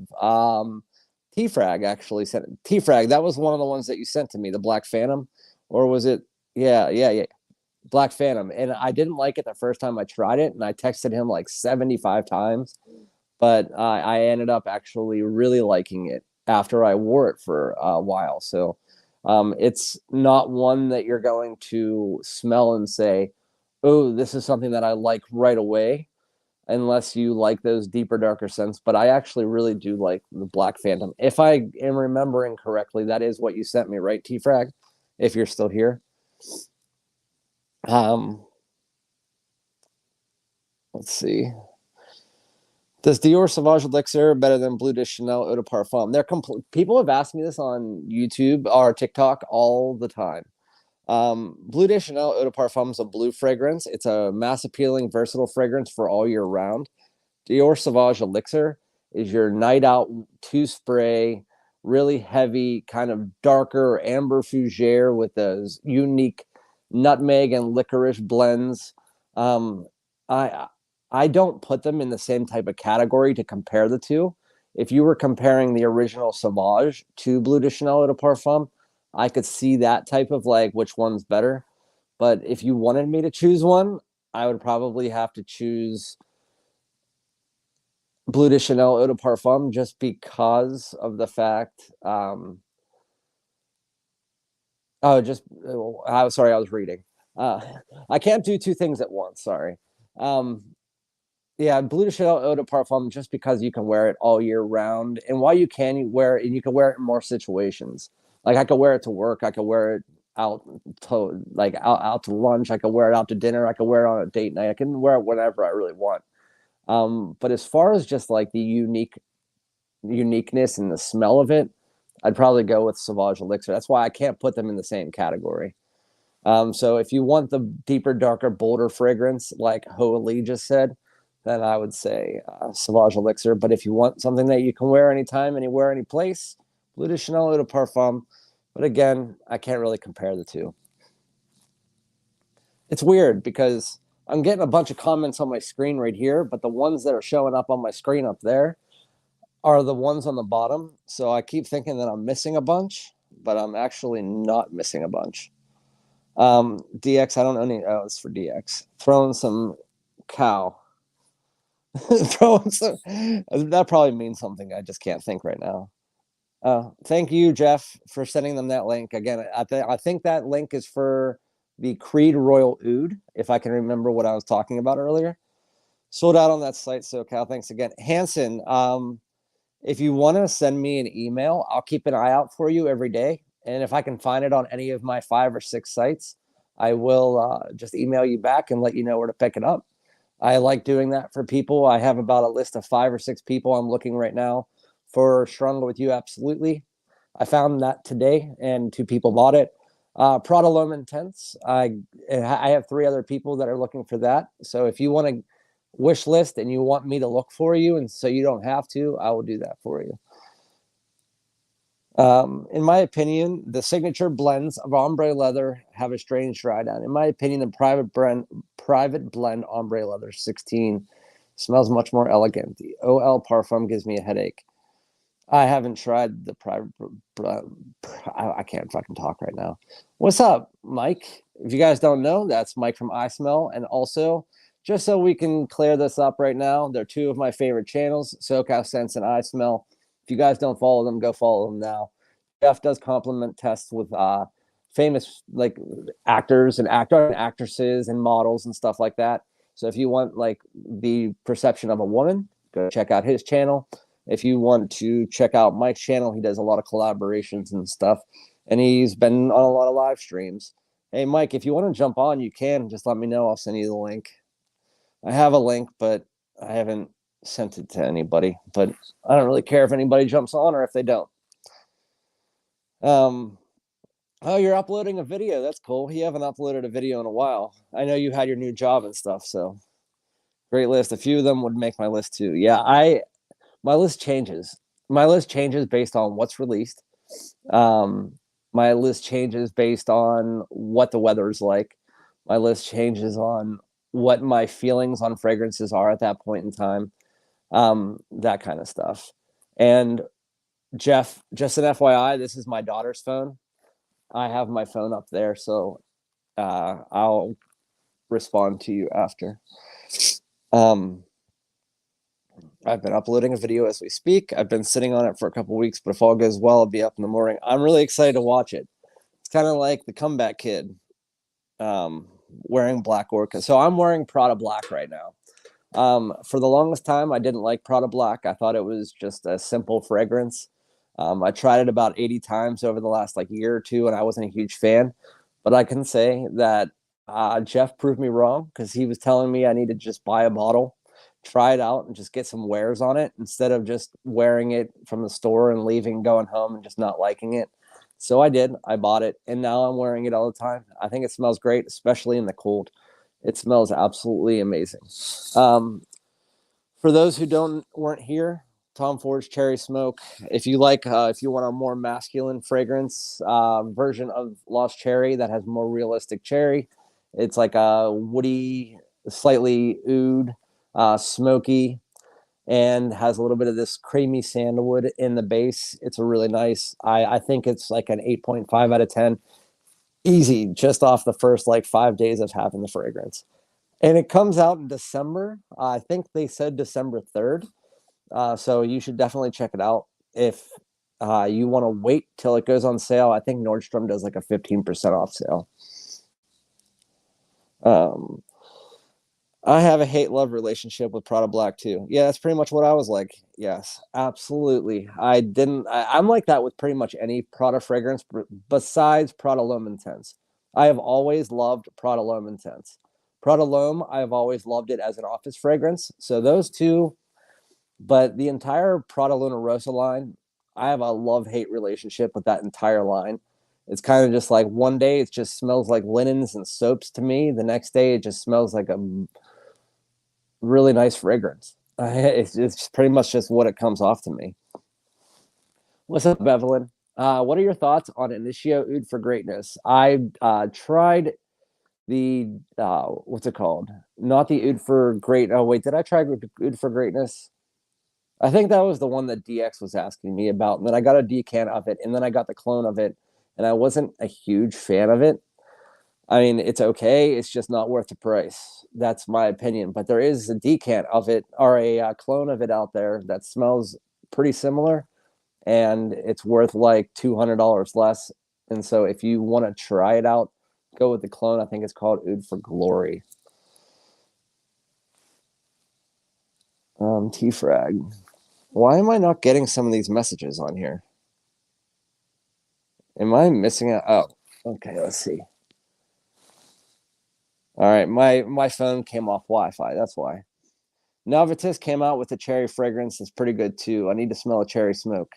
T-Frag actually sent T-Frag. That was one of the ones that you sent to me, the Black Phantom, or was it? Yeah. Black Phantom. And I didn't like it the first time I tried it, and I texted him like 75 times, but I ended up actually really liking it after I wore it for a while. So it's not one that you're going to smell and say, oh, this is something that I like right away, unless you like those deeper, darker scents. But I actually really do like the Black Phantom. If I am remembering correctly, that is what you sent me, right, T-Frag? If you're still here. Let's see. Does Dior Sauvage Elixir better than Bleu de Chanel Eau de Parfum? People have asked me this on YouTube or TikTok all the time. Bleu de Chanel Eau de Parfum is a blue fragrance. It's a mass appealing, versatile fragrance for all year round. Dior Sauvage Elixir is your night out 2 spray, really heavy, kind of darker amber fougere with those unique nutmeg and licorice blends. I don't put them in the same type of category to compare the two. If you were comparing the original Sauvage to Bleu de Chanel Eau de Parfum, I could see that type of like which one's better. But if you wanted me to choose one, I would probably have to choose Bleu de Chanel Eau de Parfum just because of the fact. Sorry, I was reading. I can't do 2 things at once. Sorry. Yeah, Bleu de Chanel Eau de Parfum just because you can wear it all year round, and while you can wear it, and you can wear it in more situations. Like I could wear it to work, I could wear it out to lunch, I could wear it out to dinner, I could wear it on a date night, I can wear it whenever I really want. But as far as just like the uniqueness and the smell of it, I'd probably go with Sauvage Elixir. That's why I can't put them in the same category. So if you want the deeper, darker, bolder fragrance, like Ho Lee just said, then I would say Sauvage Elixir. But if you want something that you can wear anytime, anywhere, any place, Bleu de Chanel Eau de Parfum. But again, I can't really compare the two. It's weird because I'm getting a bunch of comments on my screen right here, but the ones that are showing up on my screen up there are the ones on the bottom. So I keep thinking that I'm missing a bunch, but I'm actually not missing a bunch. DX, I don't know any. Oh, it's for DX. Throwing some cow. Throwing some. That probably means something. I just can't think right now. Thank you, Jeff, for sending them that link. Again, I think that link is for the Creed Royal Oud, if I can remember what I was talking about earlier. Sold out on that site, so Cal, thanks again. Hanson, if you want to send me an email, I'll keep an eye out for you every day. And if I can find it on any of my 5 or 6 sites, I will just email you back and let you know where to pick it up. I like doing that for people. I have about a list of 5 or 6 people I'm looking right now for Stronger With You. Absolutely. I found that today and 2 people bought it. Prada L'Homme Intense. I have 3 other people that are looking for that. So if you want to wish list and you want me to look for you, and so you don't have to, I will do that for you. In my opinion, the signature blends of ombre leather have a strange dry down. In my opinion, the private blend ombre leather 16 smells much more elegant. The Eau de Parfum gives me a headache. I haven't tried the private. I can't fucking talk right now. What's up, Mike? If you guys don't know, that's Mike from I Smell. And also, just so we can clear this up right now, they're 2 of my favorite channels, SoCal Sense and I Smell. If you guys don't follow them, go follow them now. Jeff does compliment tests with famous like actors and actresses and models and stuff like that. So if you want like the perception of a woman, go check out his channel. If you want to check out Mike's channel, he does a lot of collaborations and stuff, and he's been on a lot of live streams. Hey, Mike, if you want to jump on, you can. Just let me know. I'll send you the link. I have a link, but I haven't sent it to anybody. But I don't really care if anybody jumps on or if they don't. Oh, you're uploading a video. That's cool. You haven't uploaded a video in a while. I know you had your new job and stuff, so great list. A few of them would make my list too. Yeah, my list changes. My list changes based on what's released. My list changes based on what the weather is like. My list changes on what my feelings on fragrances are at that point in time. That kind of stuff. And Jeff, just an FYI, this is my daughter's phone. I have my phone up there, so I'll respond to you after. I've been uploading a video as we speak. I've been sitting on it for a couple weeks, but if all goes well, I'll be up in the morning. I'm really excited to watch it. It's kind of like the comeback kid wearing black orca. So I'm wearing Prada black right now. For the longest time, I didn't like Prada black. I thought it was just a simple fragrance. I tried it about 80 times over the last like year or two, and I wasn't a huge fan. But I can say that Jeff proved me wrong, because he was telling me I need to just buy a bottle, try it out, and just get some wears on it instead of just wearing it from the store and leaving, going home and just not liking it. So I did. I bought it, and now I'm wearing it all the time. I think it smells great, especially in the cold. It smells absolutely amazing. For those who weren't here, Tom Ford's Cherry Smoke. If you like, if you want a more masculine fragrance version of Lost Cherry that has more realistic cherry, it's like a woody, slightly oud, smoky, and has a little bit of this creamy sandalwood in the base. It's a really nice. I think it's like an 8.5 out of 10. Easy, just off the first like 5 days of having the fragrance. And it comes out in December. I think they said December 3rd. So you should definitely check it out. If you want to wait till it goes on sale, I think Nordstrom does like a 15% off sale. I have a hate-love relationship with Prada Black too. Yeah, that's pretty much what I was like. Yes, absolutely. I'm like that with pretty much any Prada fragrance besides Prada L'Homme Intense. I have always loved Prada L'Homme Intense. Prada L'Homme, I have always loved it as an office fragrance. So those two, but the entire Prada Luna Rosa line, I have a love-hate relationship with that entire line. It's kind of just like one day it just smells like linens and soaps to me. The next day it just smells like a really nice fragrance. It's pretty much just what it comes off to me. What's up, Evelyn? What are your thoughts on Initio Oud for Greatness? I tried the what's it called? Not the Oud for Great. Oh wait, did I try Oud for Greatness? I think that was the one that DX was asking me about. And then I got a decant of it, and then I got the clone of it, and I wasn't a huge fan of it. I mean, it's okay. It's just not worth the price. That's my opinion. But there is a decant of it, or a clone of it out there that smells pretty similar, and it's worth like $200 less. And so if you want to try it out, go with the clone. I think it's called Oud for Glory. T-Frag. Why am I not getting some of these messages on here? Am I missing it? Oh, okay. Let's see. All right, my phone came off Wi-Fi. That's why. Novitus came out with a cherry fragrance. It's pretty good too. I need to smell a cherry smoke.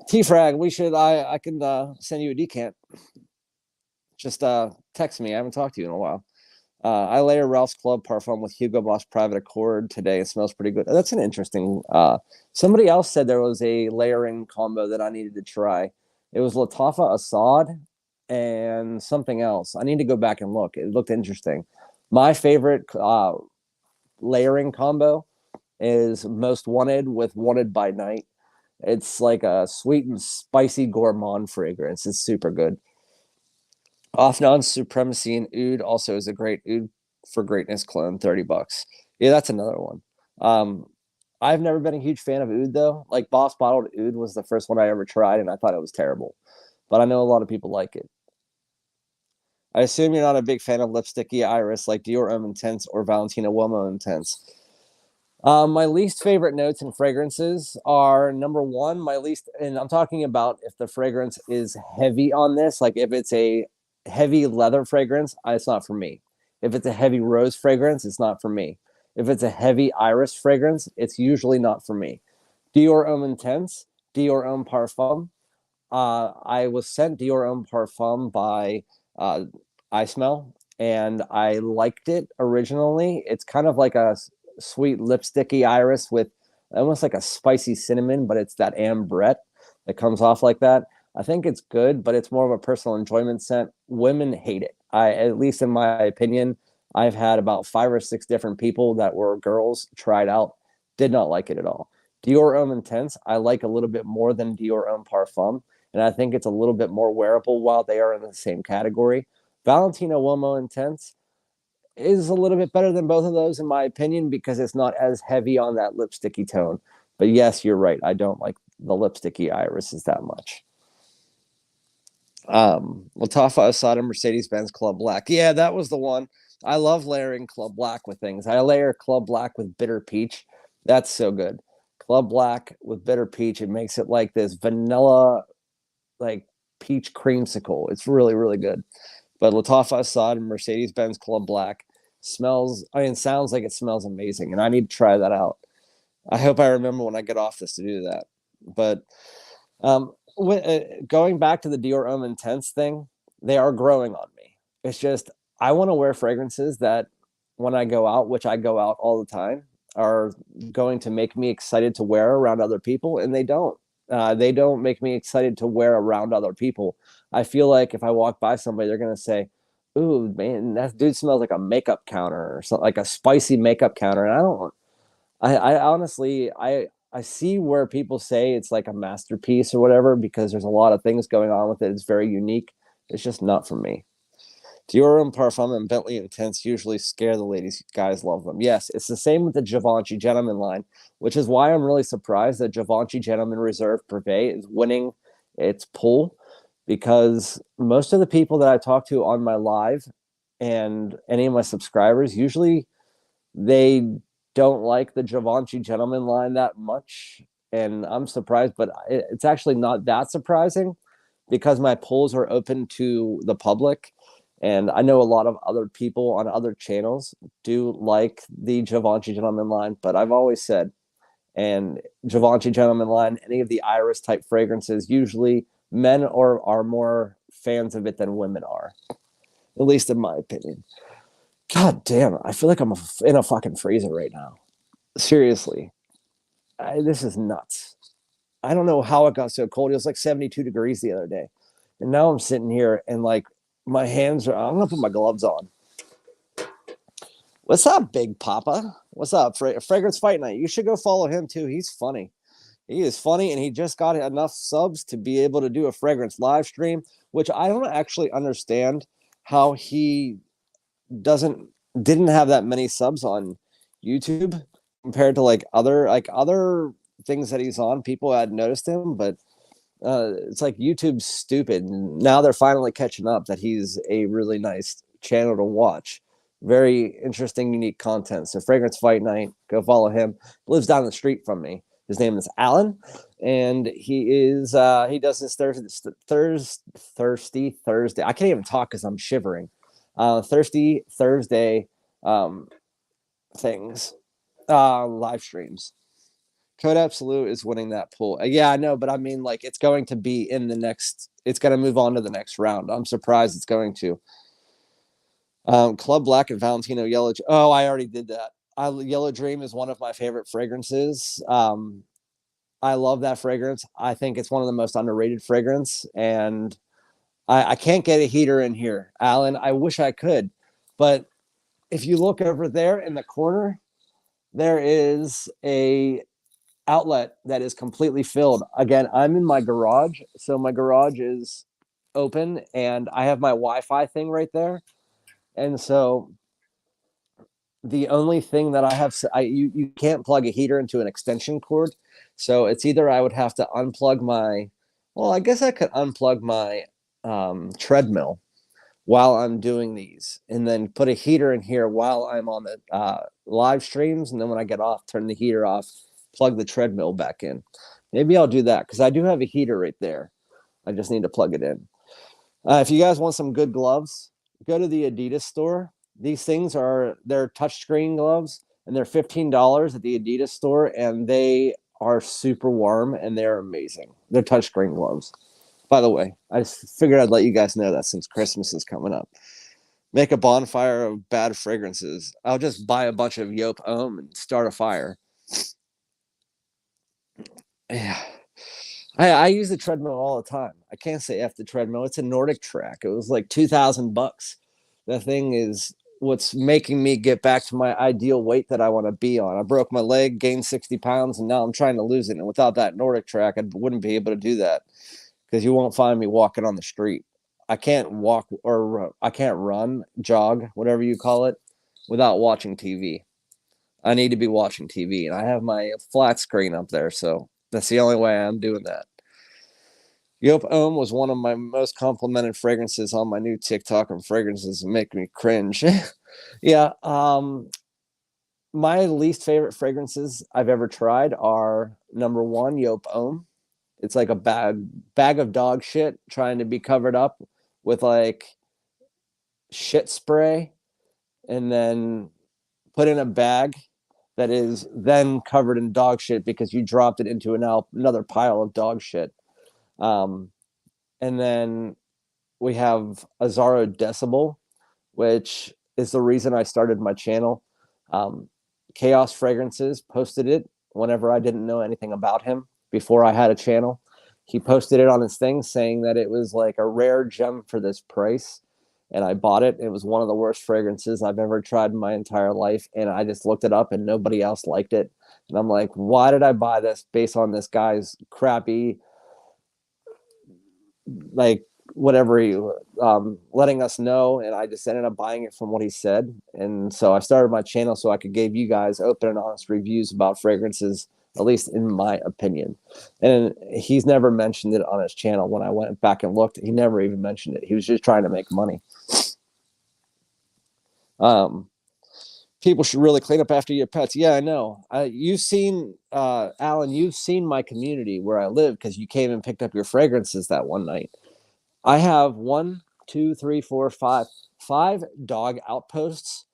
T-Frag, we should. I can send you a decant. just text me. I haven't talked to you in a while. I layer Ralph's Club Parfum with Hugo Boss Private Accord today. It smells pretty good. That's an interesting. Somebody else said there was a layering combo that I needed to try. It was Latafa Assad and something else. I need to go back and look. It looked interesting. My favorite layering combo is Most Wanted with Wanted by Night. It's like a sweet and spicy gourmand fragrance. It's super good. Afnan Supremacy and Oud also is a great Oud for Greatness clone, $30. Yeah, that's another one. I've never been a huge fan of Oud though. Like Boss Bottled Oud was the first one I ever tried, and I thought it was terrible. But I know a lot of people like it. I assume you're not a big fan of lipsticky iris like Dior Homme Intense or Valentino Uomo Intense. My least favorite notes and fragrances are number one, my least, and I'm talking about if the fragrance is heavy on this, like if it's a heavy leather fragrance, it's not for me. If it's a heavy rose fragrance, it's not for me. If it's a heavy iris fragrance, it's usually not for me. Dior Homme Intense, Dior Homme Parfum. I was sent Dior Homme Parfum by I Smell, and I liked it originally. It's kind of like a sweet lipsticky iris with almost like a spicy cinnamon, but it's that ambrette that comes off like that. I think it's good, but it's more of a personal enjoyment scent. Women hate it. At least in my opinion, I've had about 5 or 6 different people that were girls tried out, did not like it at all. Dior Homme Intense, I like a little bit more than Dior Homme Parfum, and I think it's a little bit more wearable while they are in the same category. Valentino Uomo Intense is a little bit better than both of those in my opinion because it's not as heavy on that lipsticky tone. But yes, you're right. I don't like the lipsticky irises that much. Latafa Assad and Mercedes-Benz Club Black. Yeah, that was the one. I love layering Club Black with things. I layer Club Black with Bitter Peach. That's so good. Club Black with Bitter Peach. It makes it like this vanilla, like peach creamsicle. It's really, really good. But Latafa Assad and Mercedes-Benz Club Black sounds like it smells amazing, and I need to try that out. I hope I remember when I get off this to do that. But going back to the Dior Homme Intense thing, they are growing on me. It's just I want to wear fragrances that when I go out, which I go out all the time, are going to make me excited to wear around other people, and they don't. They don't make me excited to wear around other people. I feel like if I walk by somebody, they're going to say, "Ooh, man, that dude smells like a makeup counter or something, like a spicy makeup counter." And I don't, I honestly, I see where people say it's like a masterpiece or whatever because there's a lot of things going on with it. It's very unique. It's just not for me. Dior and Parfum and Bentley Intense usually scare the ladies. Guys love them. Yes, it's the same with the Givenchy Gentleman line, which is why I'm really surprised that Givenchy Gentleman Reserve Privé is winning its pull because most of the people that I talk to on my live and any of my subscribers, usually they don't like the Givenchy Gentleman line that much. And I'm surprised, but it's actually not that surprising because my polls are open to the public. And I know a lot of other people on other channels do like the Givenchy Gentleman line, but I've always said, and Givenchy Gentleman line, any of the iris type fragrances, usually men are more fans of it than women are, at least in my opinion. God damn, I feel like I'm in a fucking freezer right now. Seriously, this is nuts. I don't know how it got so cold. It was like 72 degrees the other day. And now I'm sitting here and like my hands are, I'm going to put my gloves on. What's up, Big Papa? What's up, Fragrance Fight Night? You should go follow him too. He's funny. He is funny, and he just got enough subs to be able to do a fragrance live stream, which I don't actually understand how he didn't have that many subs on YouTube compared to like other things that he's on. People had noticed him, but it's like YouTube's stupid. Now they're finally catching up that he's a really nice channel to watch. Very interesting, unique content. So Fragrance Fight Night, go follow him. Lives down the street from me. His name is Alan, and he does his Thirsty Thursday. I can't even talk because I'm shivering. Thirsty Thursday things, live streams. Code Absolute is winning that pool. Yeah, I know, but I mean, like, it's going to be in the next it's going to move on to the next round. I'm surprised it's going to. Club Black and Valentino Yellow. Oh, I already did that. Yellow Dream is one of my favorite fragrances. I love that fragrance. I think it's one of the most underrated fragrance, and I can't get a heater in here, Alan. I wish I could, but if you look over there in the corner, there is a outlet that is completely filled. Again, I'm in my garage, so my garage is open, and I have my Wi-Fi thing right there, and so the only thing that I have, you can't plug a heater into an extension cord, so it's either I would have to unplug my, well, I guess I could unplug my treadmill while I'm doing these, and then put a heater in here while I'm on the live streams, and then when I get off, turn the heater off, plug the treadmill back in. Maybe I'll do that, because I do have a heater right there. I just need to plug it in. If you guys want some good gloves, go to the Adidas store. These things are, they're touchscreen gloves, and they're $15 at the Adidas store, and they are super warm, and they're amazing. They're touchscreen gloves. By the way, I just figured I'd let you guys know that since Christmas is coming up. Make a bonfire of bad fragrances. I'll just buy a bunch of Yop Homme and start a fire. Yeah. I use the treadmill all the time. I can't say F the treadmill. It's a Nordic Track. It was like $2,000. The thing is what's making me get back to my ideal weight that I want to be on. I broke my leg, gained 60 pounds, and now I'm trying to lose it. And without that Nordic Track, I wouldn't be able to do that, because you won't find me walking on the street. I can't walk, or I can't run, jog, whatever you call it, without watching TV. I need to be watching TV, and I have my flat screen up there, so that's the only way I'm doing that. Yop Homme was one of my most complimented fragrances on my new TikTok, and fragrances make me cringe. Yeah. My least favorite fragrances I've ever tried are, number one, Yop Homme. It's like a bag of dog shit trying to be covered up with like shit spray, and then put in a bag that is then covered in dog shit because you dropped it into another pile of dog shit. And then we have AZZARO Decibel, which is the reason I started my channel. Chaos Fragrances posted it whenever I didn't know anything about him before I had a channel. He posted it on his thing saying that it was like a rare gem for this price. And I bought it. It was one of the worst fragrances I've ever tried in my entire life. And I just looked it up and nobody else liked it. And I'm like, why did I buy this based on this guy's crappy, like, whatever he letting us know? And I just ended up buying it from what he said. And so I started my channel so I could give you guys open and honest reviews about fragrances, at least in my opinion. And he's never mentioned it on his channel. When I went back and looked, he never even mentioned it. He was just trying to make money. People should really clean up after your pets. Yeah, I know. You've seen, Alan, you've seen my community where I live, because you came and picked up your fragrances that one night. I have 5 dog outposts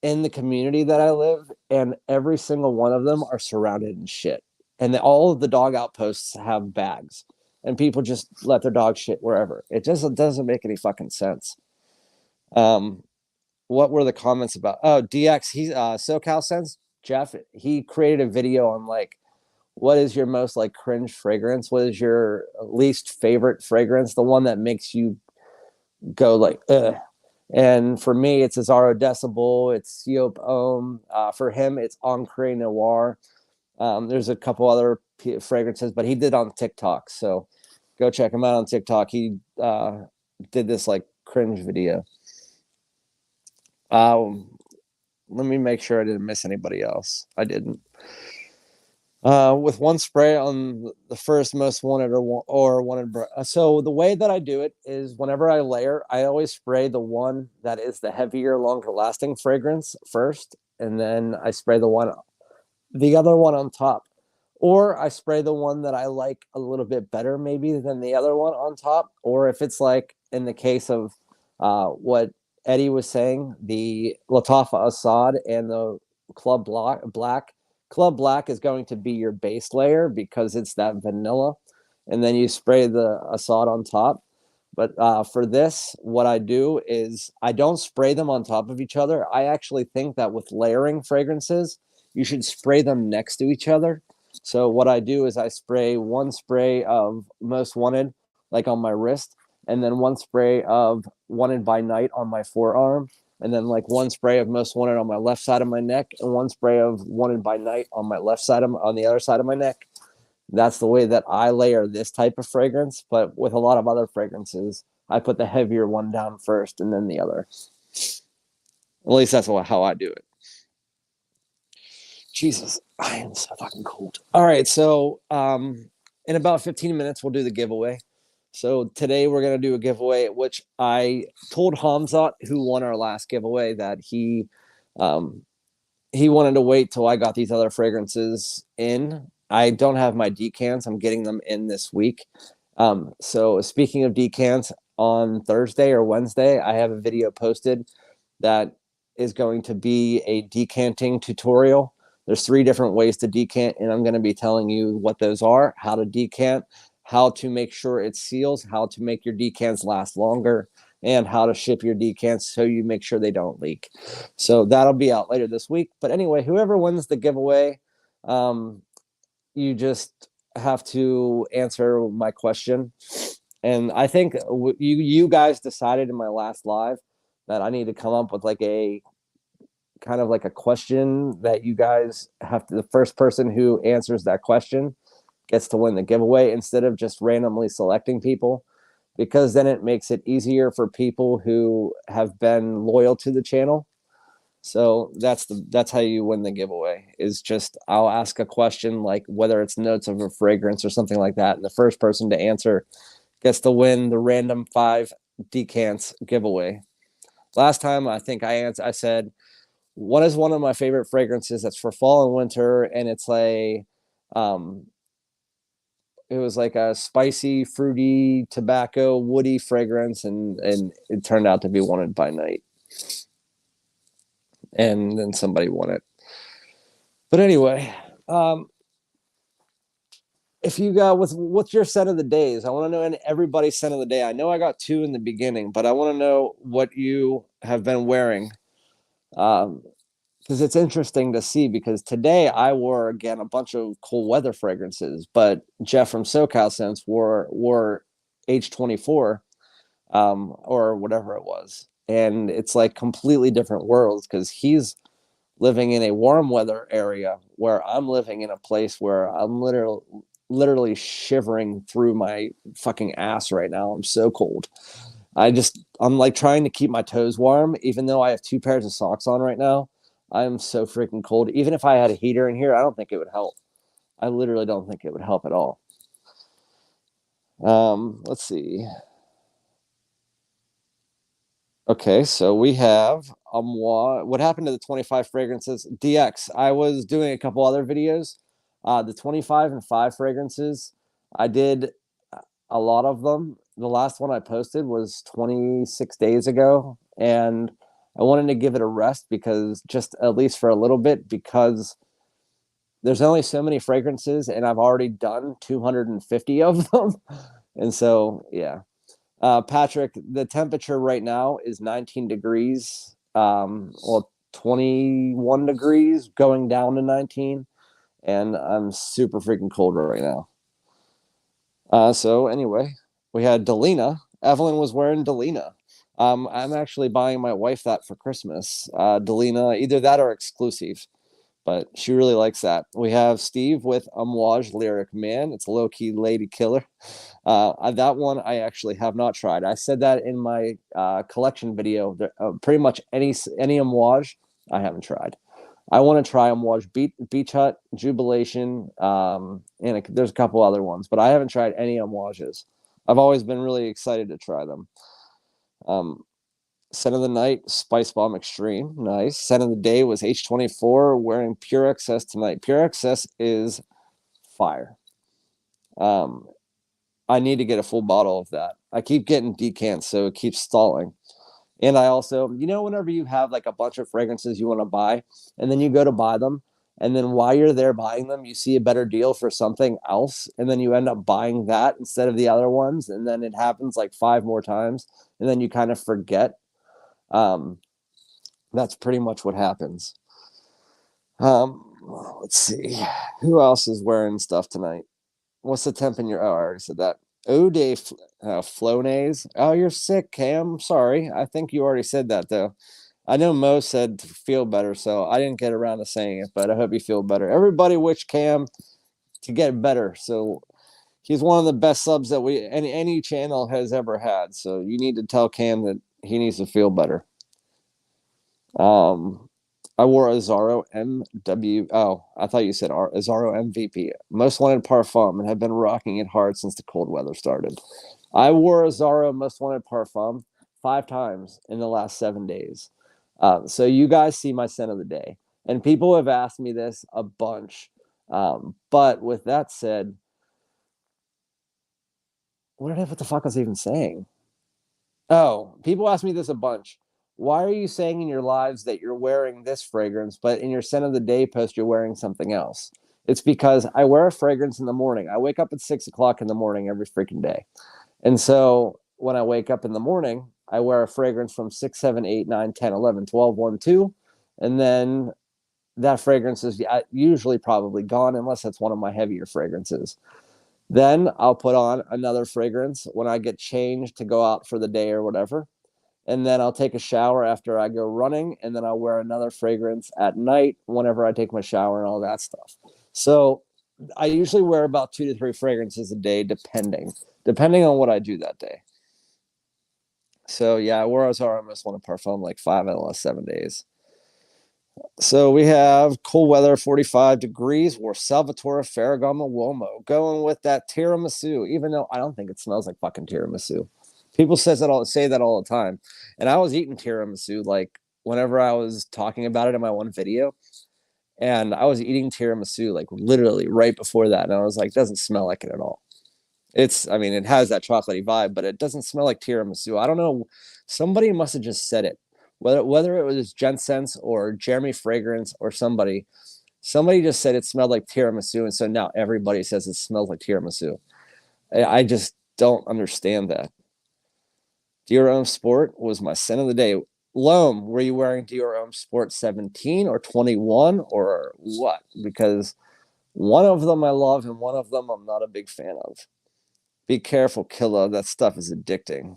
in the community that I live, and every single one of them are surrounded in shit. And all of the dog outposts have bags, and people just let their dog shit wherever. It just doesn't make any fucking sense. What were the comments about? Oh, DX, he's SoCal Sense, Jeff, he created a video on like, what is your most like cringe fragrance? What is your least favorite fragrance? The one that makes you go like, ugh. And for me, it's AZZARO Decibel, it's Yop Homme. For him, it's Encre Noir. There's a couple other fragrances, but he did on TikTok, so go check him out on TikTok. He did this like cringe video. Let me make sure I didn't miss anybody else. I didn't. With one spray on the first most wanted or wanted. So the way that I do it is, whenever I layer, I always spray the one that is the heavier, longer lasting fragrance first, and then I spray the other one on top, or I spray the one that I like a little bit better maybe than the other one on top. Or if it's like in the case of what Eddie was saying, the Latafa Assad and the Club Black. Club Black is going to be your base layer because it's that vanilla. and then you spray the Assad on top. But for this, what I do is I don't spray them on top of each other. I actually think that with layering fragrances, you should spray them next to each other. So what I do is I spray one spray of Most Wanted, like on my wrist, and then one spray of Wanted by Night on my forearm, and then like one spray of Most Wanted on my left side of my neck, and one spray of Wanted by Night on my left side of on the other side of my neck. That's the way that I layer this type of fragrance. But with a lot of other fragrances, I put the heavier one down first and then the other. At least that's how I do it. Jesus, I am so fucking cold. All right, so in about 15 minutes, we'll do the giveaway. So today we're going to do a giveaway, which I told Hamzat, who won our last giveaway, that he wanted to wait till I got these other fragrances in. I don't have my decants. I'm getting them in this week. So speaking of decants, on Thursday or Wednesday, I have a video posted that is going to be a decanting tutorial. There's 3 different ways to decant, and I'm going to be telling you what those are, how to decant, how to make sure it seals, how to make your decants last longer, and how to ship your decants so you make sure they don't leak. So that'll be out later this week. But anyway, whoever wins the giveaway, you just have to answer my question. And I think you guys decided in my last live that I need to come up with like a kind of like a question that you guys have to, the first person who answers that question gets to win the giveaway, instead of just randomly selecting people, because then it makes it easier for people who have been loyal to the channel. So that's how you win the giveaway, is just I'll ask a question like whether it's notes of a fragrance or something like that, and the first person to answer gets to win the random 5 decants giveaway. Last time I think I said one is one of my favorite fragrances that's for fall and winter, and it's like it was like a spicy, fruity, tobacco, woody fragrance, and it turned out to be Wanted by Night. And then somebody won it. But anyway, if you got what's your scent of the days? I want to know everybody's scent of the day. I know I got 2 in the beginning, but I want to know what you have been wearing. Because it's interesting to see, because today I wore again a bunch of cool weather fragrances, but Jeff from SoCal Scents wore H24 or whatever it was. And it's like completely different worlds, because he's living in a warm weather area where I'm living in a place where I'm literally shivering through my fucking ass right now. I'm so cold. I'm like trying to keep my toes warm, even though I have 2 pairs of socks on right now. I'm so freaking cold. Even if I had a heater in here, I don't think it would help. I literally don't think it would help at all. Let's see. Okay, so we have what happened to the 25 fragrances? DX. I was doing a couple other videos. The 25 and 5 fragrances, I did a lot of them. The last one I posted was 26 days ago, and I wanted to give it a rest, because just at least for a little bit, because there's only so many fragrances and I've already done 250 of them. And so, yeah. Patrick, the temperature right now is 19 degrees, 21 degrees going down to 19. And I'm super freaking cold right now. So anyway, we had Delina. Evelyn was wearing Delina. I'm actually buying my wife that for Christmas. Delina, either that or exclusive, but she really likes that. We have Steve with Amouage Lyric Man. It's a low-key lady killer. That one I actually have not tried. I said that in my collection video. Pretty much any Amouage I haven't tried. I want to try Amouage Beach Hut, Jubilation, and there's a couple other ones, but I haven't tried any Amouages. I've always been really excited to try them. Scent of the night, Spice Bomb Extreme. Nice. Scent of the day was H24 wearing Pure Excess tonight. Pure Excess is fire. I need to get a full bottle of that. I keep getting decants, so it keeps stalling. And I also, whenever you have like a bunch of fragrances you want to buy, and then you go to buy them, And then while you're there buying them, you see a better deal for something else. And then you end up buying that instead of the other ones. And then it happens like 5 more times. And then you kind of forget. That's pretty much what happens. Let's see. Who else is wearing stuff tonight? What's the temp in your... Oh, I already said that. Eau de Flonase. Oh, you're sick, Cam. Sorry. I think you already said that, though. I know Mo said to feel better, so I didn't get around to saying it, but I hope you feel better. Everybody wish Cam to get better. So he's one of the best subs that any channel has ever had. So you need to tell Cam that he needs to feel better. I wore AZZARO MW. Oh, I thought you said AZZARO MVP. Most Wanted Parfum, and have been rocking it hard since the cold weather started. I wore AZZARO Most Wanted Parfum 5 times in the last 7 days. So you guys see my scent of the day. And people have asked me this a bunch. But with that said, what the fuck was I even saying? Oh, people ask me this a bunch. Why are you saying in your lives that you're wearing this fragrance, but in your scent of the day post, you're wearing something else? It's because I wear a fragrance in the morning. I wake up at 6 o'clock in the morning every freaking day. And so when I wake up in the morning, I wear a fragrance from 6, 7, 8, 9, 10, 11, 12, 1, 2. And then that fragrance is usually probably gone unless that's one of my heavier fragrances. Then I'll put on another fragrance when I get changed to go out for the day or whatever. And then I'll take a shower after I go running. And then I'll wear another fragrance at night whenever I take my shower and all that stuff. So I usually wear about 2 to 3 fragrances a day, depending on what I do that day. So yeah, I wore AZZARO Most Wanted Parfum like 5 out of the last 7 days. So we have cool weather, 45 degrees. We're Salvatore Ferragamo Uomo, going with that tiramisu, even though I don't think it smells like fucking tiramisu. People say that all the time. And I was eating tiramisu like whenever I was talking about it in my one video. And I was eating tiramisu like literally right before that. And I was like, doesn't smell like it at all. It has that chocolatey vibe, but it doesn't smell like tiramisu. I don't know. Somebody must have just said it. Whether it was Jensense or Jeremy Fragrance or somebody just said it smelled like tiramisu. And so now everybody says it smells like tiramisu. I just don't understand that. Dior Homme Sport was my scent of the day. L'HOMME, were you wearing Dior Homme Sport 17 or 21 or what? Because one of them I love and one of them I'm not a big fan of. Be careful, Killa. That stuff is addicting.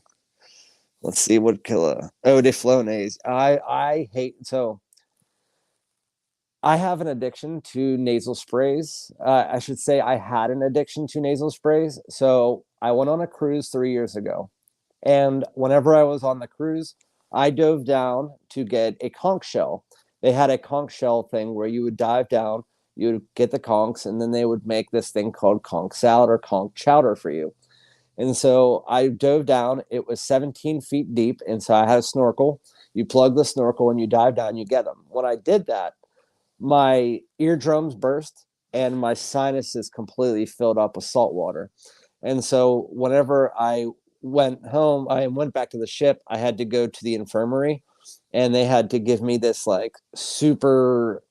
Let's see what Killa. Eau de Flonase. I hate... So I have an addiction to nasal sprays. I should say I had an addiction to nasal sprays. So I went on a cruise 3 years ago. And whenever I was on the cruise, I dove down to get a conch shell. They had a conch shell thing where you would dive down, you would get the conchs, and then they would make this thing called conch salad or conch chowder for you. And so I dove down. It was 17 feet deep. And so I had a snorkel. You plug the snorkel and you dive down, you get them. When I did that, my eardrums burst and my sinuses completely filled up with salt water. And so whenever I went home, I went back to the ship, I had to go to the infirmary and they had to give me this like super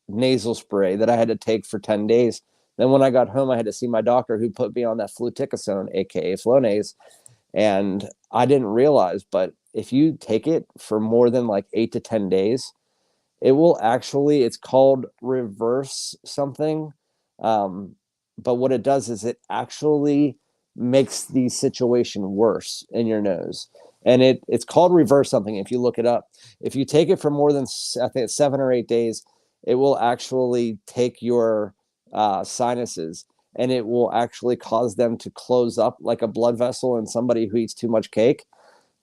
nasal spray that I had to take for 10 days. Then when I got home, I had to see my doctor who put me on that fluticasone, aka Flonase. And I didn't realize, but if you take it for more than like 8 to 10 days, it will actually, it's called reverse something. But what it does is it actually makes the situation worse in your nose. And it's called reverse something. If you look it up, if you take it for more than, I think it's 7 or 8 days, it will actually take your sinuses and it will actually cause them to close up like a blood vessel in somebody who eats too much cake.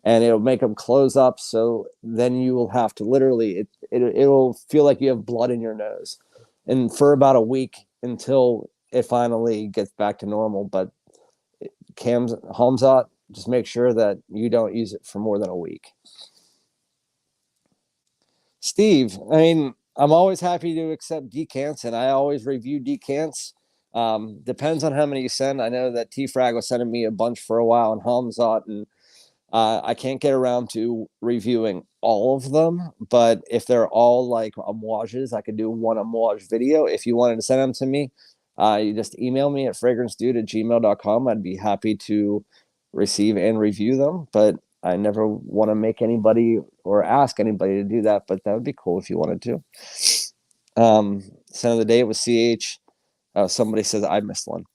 And it'll make them close up. So then you will have to literally, it'll feel like you have blood in your nose. And for about a week until it finally gets back to normal. But Hamzat, just make sure that you don't use it for more than a week. Steve, I'm always happy to accept decants, and I always review decants. Depends on how many you send. I know that T-Frag was sending me a bunch for a while, and Hamzat and I can't get around to reviewing all of them, but if they're all like homages, I could do one homage video. If you wanted to send them to me, you just email me at fragrancedude@gmail.com. I'd be happy to receive and review them, but I never want to make anybody or ask anybody to do that, but that would be cool if you wanted to. Scent of the day was CH. Somebody says I missed one.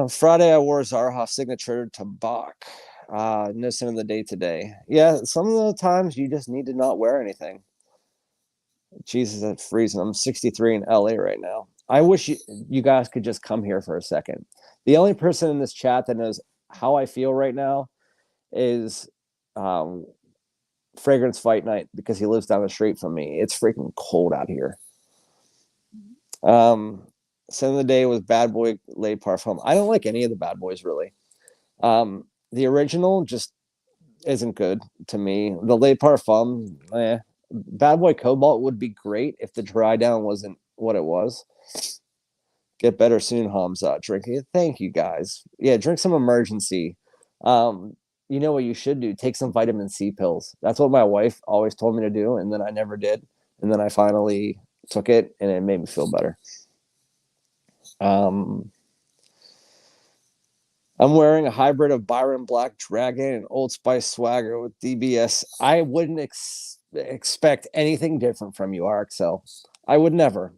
Friday, I wore Zarha signature to Bach. No scent of the day today. Yeah, some of the times you just need to not wear anything. Jesus, it's freezing. I'm 63 in LA right now. I wish you guys could just come here for a second. The only person in this chat that knows how I feel right now is Fragrance Fight Night, because he lives down the street from me. It's freaking cold out here. Scent of the day was Bad Boy L'Eau de Parfum. I don't like any of the Bad Boys, really. The original just isn't good to me. The L'Eau de Parfum, Bad Boy Cobalt would be great if the dry down wasn't what it was. Get better soon, Hamza. Drinking it. Thank you, guys. Yeah, drink some emergency. You know what you should do? Take some vitamin C pills. That's what my wife always told me to do, and then I never did. And then I finally took it, and it made me feel better. I'm wearing a hybrid of Byron Black Dragon and Old Spice Swagger with DBS. I wouldn't expect anything different from you, RXL. I would never.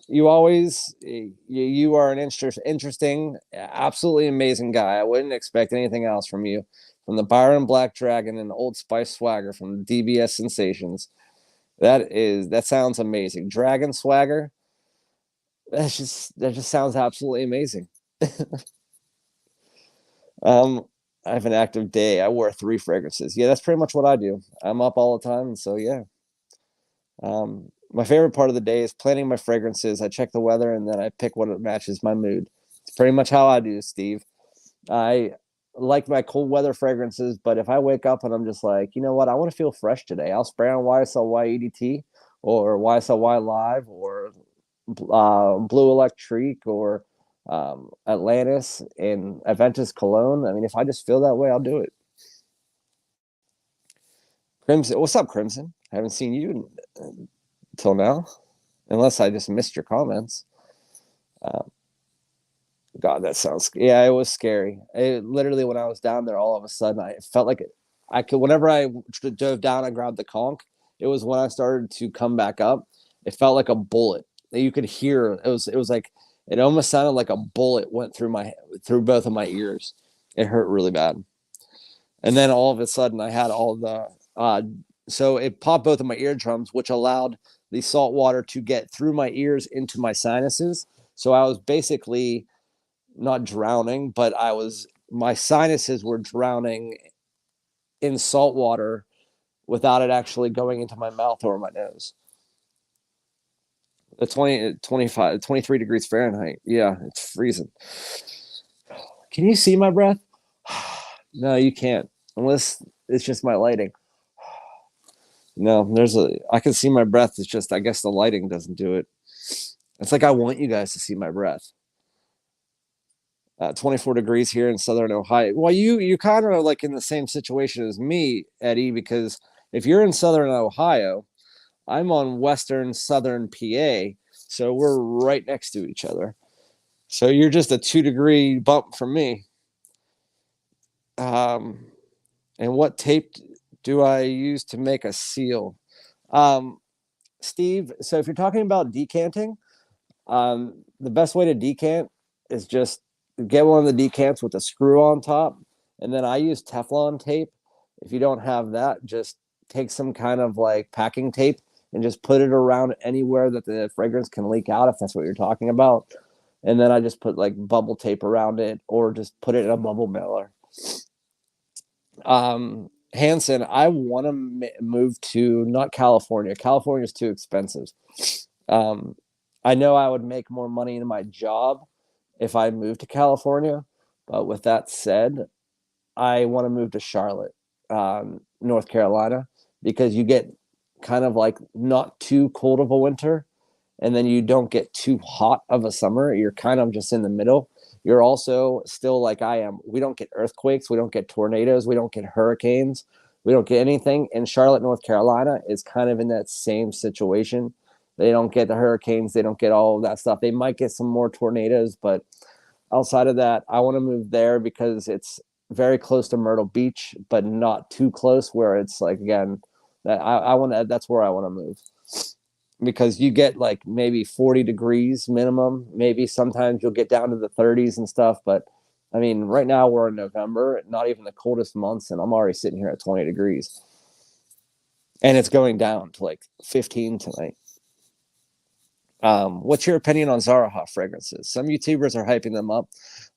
You always, you are an interesting, absolutely amazing guy. I wouldn't expect anything else from you. From the Byron Black Dragon and Old Spice Swagger from DBS Sensations. That sounds amazing. Dragon Swagger. That just sounds absolutely amazing. I have an active day. I wear 3 fragrances. Yeah, that's pretty much what I do. I'm up all the time, and so yeah. My favorite part of the day is planning my fragrances. I check the weather, and then I pick what matches my mood. It's pretty much how I do, Steve. I like my cold weather fragrances, but if I wake up and I'm just like, you know what, I want to feel fresh today, I'll spray on YSLY EDT or YSLY Live or Blue Electrique or Atlantis and Aventus Cologne. I mean, if I just feel that way, I'll do it. Crimson, what's up, Crimson? I haven't seen you until now, unless I just missed your comments. God, that sounds, yeah, it was scary. Literally, when I was down there, all of a sudden, I felt like I could, whenever I dove down, I grabbed the conch. It was when I started to come back up. It felt like a bullet. You could hear, it was like, it almost sounded like a bullet went through both of my ears. It hurt really bad. And then all of a sudden, I had all the, so it popped both of my eardrums, which allowed the salt water to get through my ears into my sinuses. So I was basically not drowning, but my sinuses were drowning in salt water without it actually going into my mouth or my nose. The 23 degrees Fahrenheit. Yeah, it's freezing. Can you see my breath? No, you can't, unless it's just my lighting. No, I can see my breath. It's just, I guess the lighting doesn't do it. It's like I want you guys to see my breath. 24 degrees here in Southern Ohio. Well, you kind of like in the same situation as me, Eddie, because if you're in Southern Ohio, I'm on Western Southern PA, so we're right next to each other. So you're just a 2-degree bump from me. And what tape do I use to make a seal? Steve, so if you're talking about decanting, the best way to decant is just get one of the decants with a screw on top, and then I use Teflon tape. If you don't have that, just take some kind of like packing tape and just put it around anywhere that the fragrance can leak out, if that's what you're talking about. And then I just put like bubble tape around it, or just put it in a bubble mailer. Hanson, I want to move to not California. California is too expensive. I know I would make more money in my job if I moved to California, but with that said, I want to move to Charlotte, North Carolina, because you get kind of like not too cold of a winter, and then you don't get too hot of a summer. You're kind of just in the middle. you're also still like I am. We don't get earthquakes. We don't get tornadoes. We don't get hurricanes. We don't get anything. And Charlotte, North Carolina is kind of in that same situation. They don't get the hurricanes. They don't get all of that stuff. They might get some more tornadoes, but outside of that, I want to move there because it's very close to Myrtle Beach, but not too close where it's like, again, that I want to, that's where I want to move, because you get like maybe 40 degrees minimum. Maybe sometimes you'll get down to the 30s and stuff. But I mean, right now we're in November, not even the coldest months, and I'm already sitting here at 20 degrees. And it's going down to like 15 tonight. What's your opinion on Zara Hoff fragrances? Some YouTubers are hyping them up.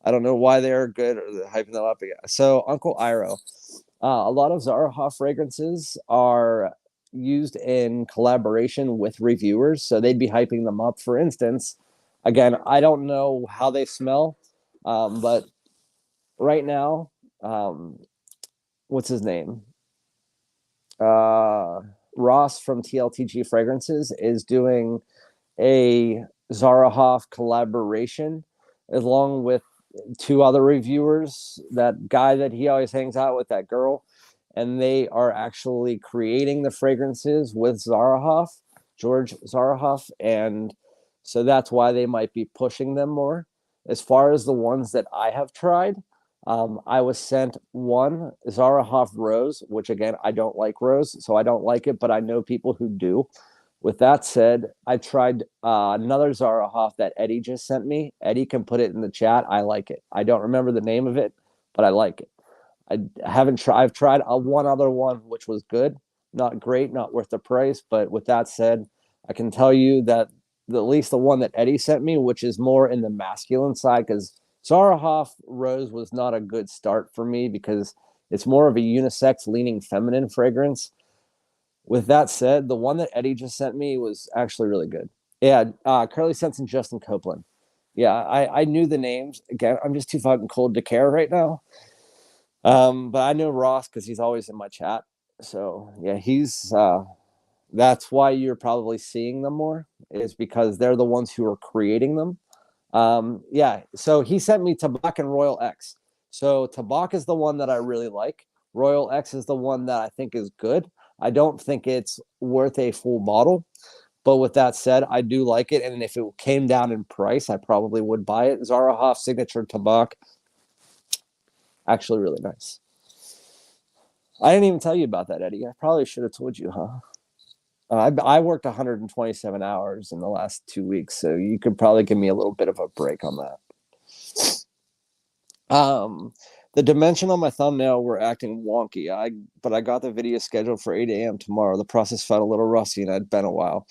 I don't know why they're good or they're hyping them up. So Uncle Iro, a lot of Zara Hoff fragrances are used in collaboration with reviewers, so they'd be hyping them up. For instance, again, I don't know how they smell, but right now, what's his name? Ross from TLTG Fragrances is doing a Zara Hoff collaboration along with two other reviewers, that guy that he always hangs out with, that girl, and they are actually creating the fragrances with Zara Hoff, George Zara Hoff, and so that's why they might be pushing them more. As far as the ones that I have tried, I was sent one Zara Hoff Rose, which again, I don't like rose, so I don't like it, but I know people who do. With that said, I tried another Zara Hoff that Eddie just sent me. Eddie can put it in the chat. I like it. I don't remember the name of it, but I like it. I haven't tried. I've tried one other one, which was good. Not great, not worth the price. But with that said, I can tell you that at least the one that Eddie sent me, which is more in the masculine side, because Zara Hoff Rose was not a good start for me because it's more of a unisex leaning feminine fragrance. With that said, the one that Eddie just sent me was actually really good. Yeah, Carly Sense and Justin Copeland. Yeah, I knew the names. Again, I'm just too fucking cold to care right now. But I know Ross because he's always in my chat. So yeah, he's that's why you're probably seeing them more, is because they're the ones who are creating them. Yeah, so he sent me Tabak and Royal X. So Tabak is the one that I really like. Royal X is the one that I think is good. I don't think it's worth a full bottle, but with that said, I do like it. And if it came down in price, I probably would buy it. Zara Hoff Signature Tabak, actually really nice. I didn't even tell you about that, Eddie. I probably should have told you, huh? I worked 127 hours in the last 2 weeks, so you could probably give me a little bit of a break on that. The dimension on my thumbnail were acting wonky. But I got the video scheduled for 8 a.m. tomorrow. The process felt a little rusty, and I'd been a while.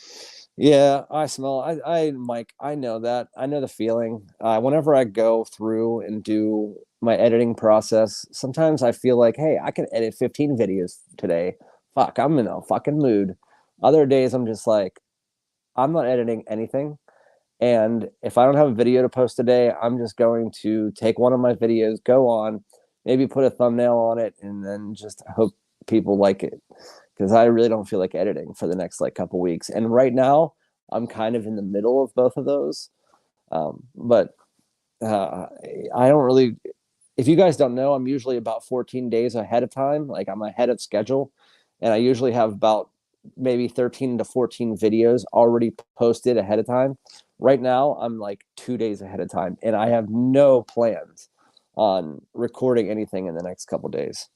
Yeah, I smell. Mike, I know that. I know the feeling. Whenever I go through and do my editing process, sometimes I feel like, hey, I can edit 15 videos today. Fuck, I'm in a fucking mood. Other days, I'm just like, I'm not editing anything. And if I don't have a video to post today, I'm just going to take one of my videos, go on, maybe put a thumbnail on it, and then just hope people like it. Because I really don't feel like editing for the next like couple weeks. And right now, I'm kind of in the middle of both of those. But I don't really, if you guys don't know, I'm usually about 14 days ahead of time. Like I'm ahead of schedule. And I usually have about maybe 13 to 14 videos already posted ahead of time. Right now, I'm like 2 days ahead of time, and I have no plans on recording anything in the next couple days.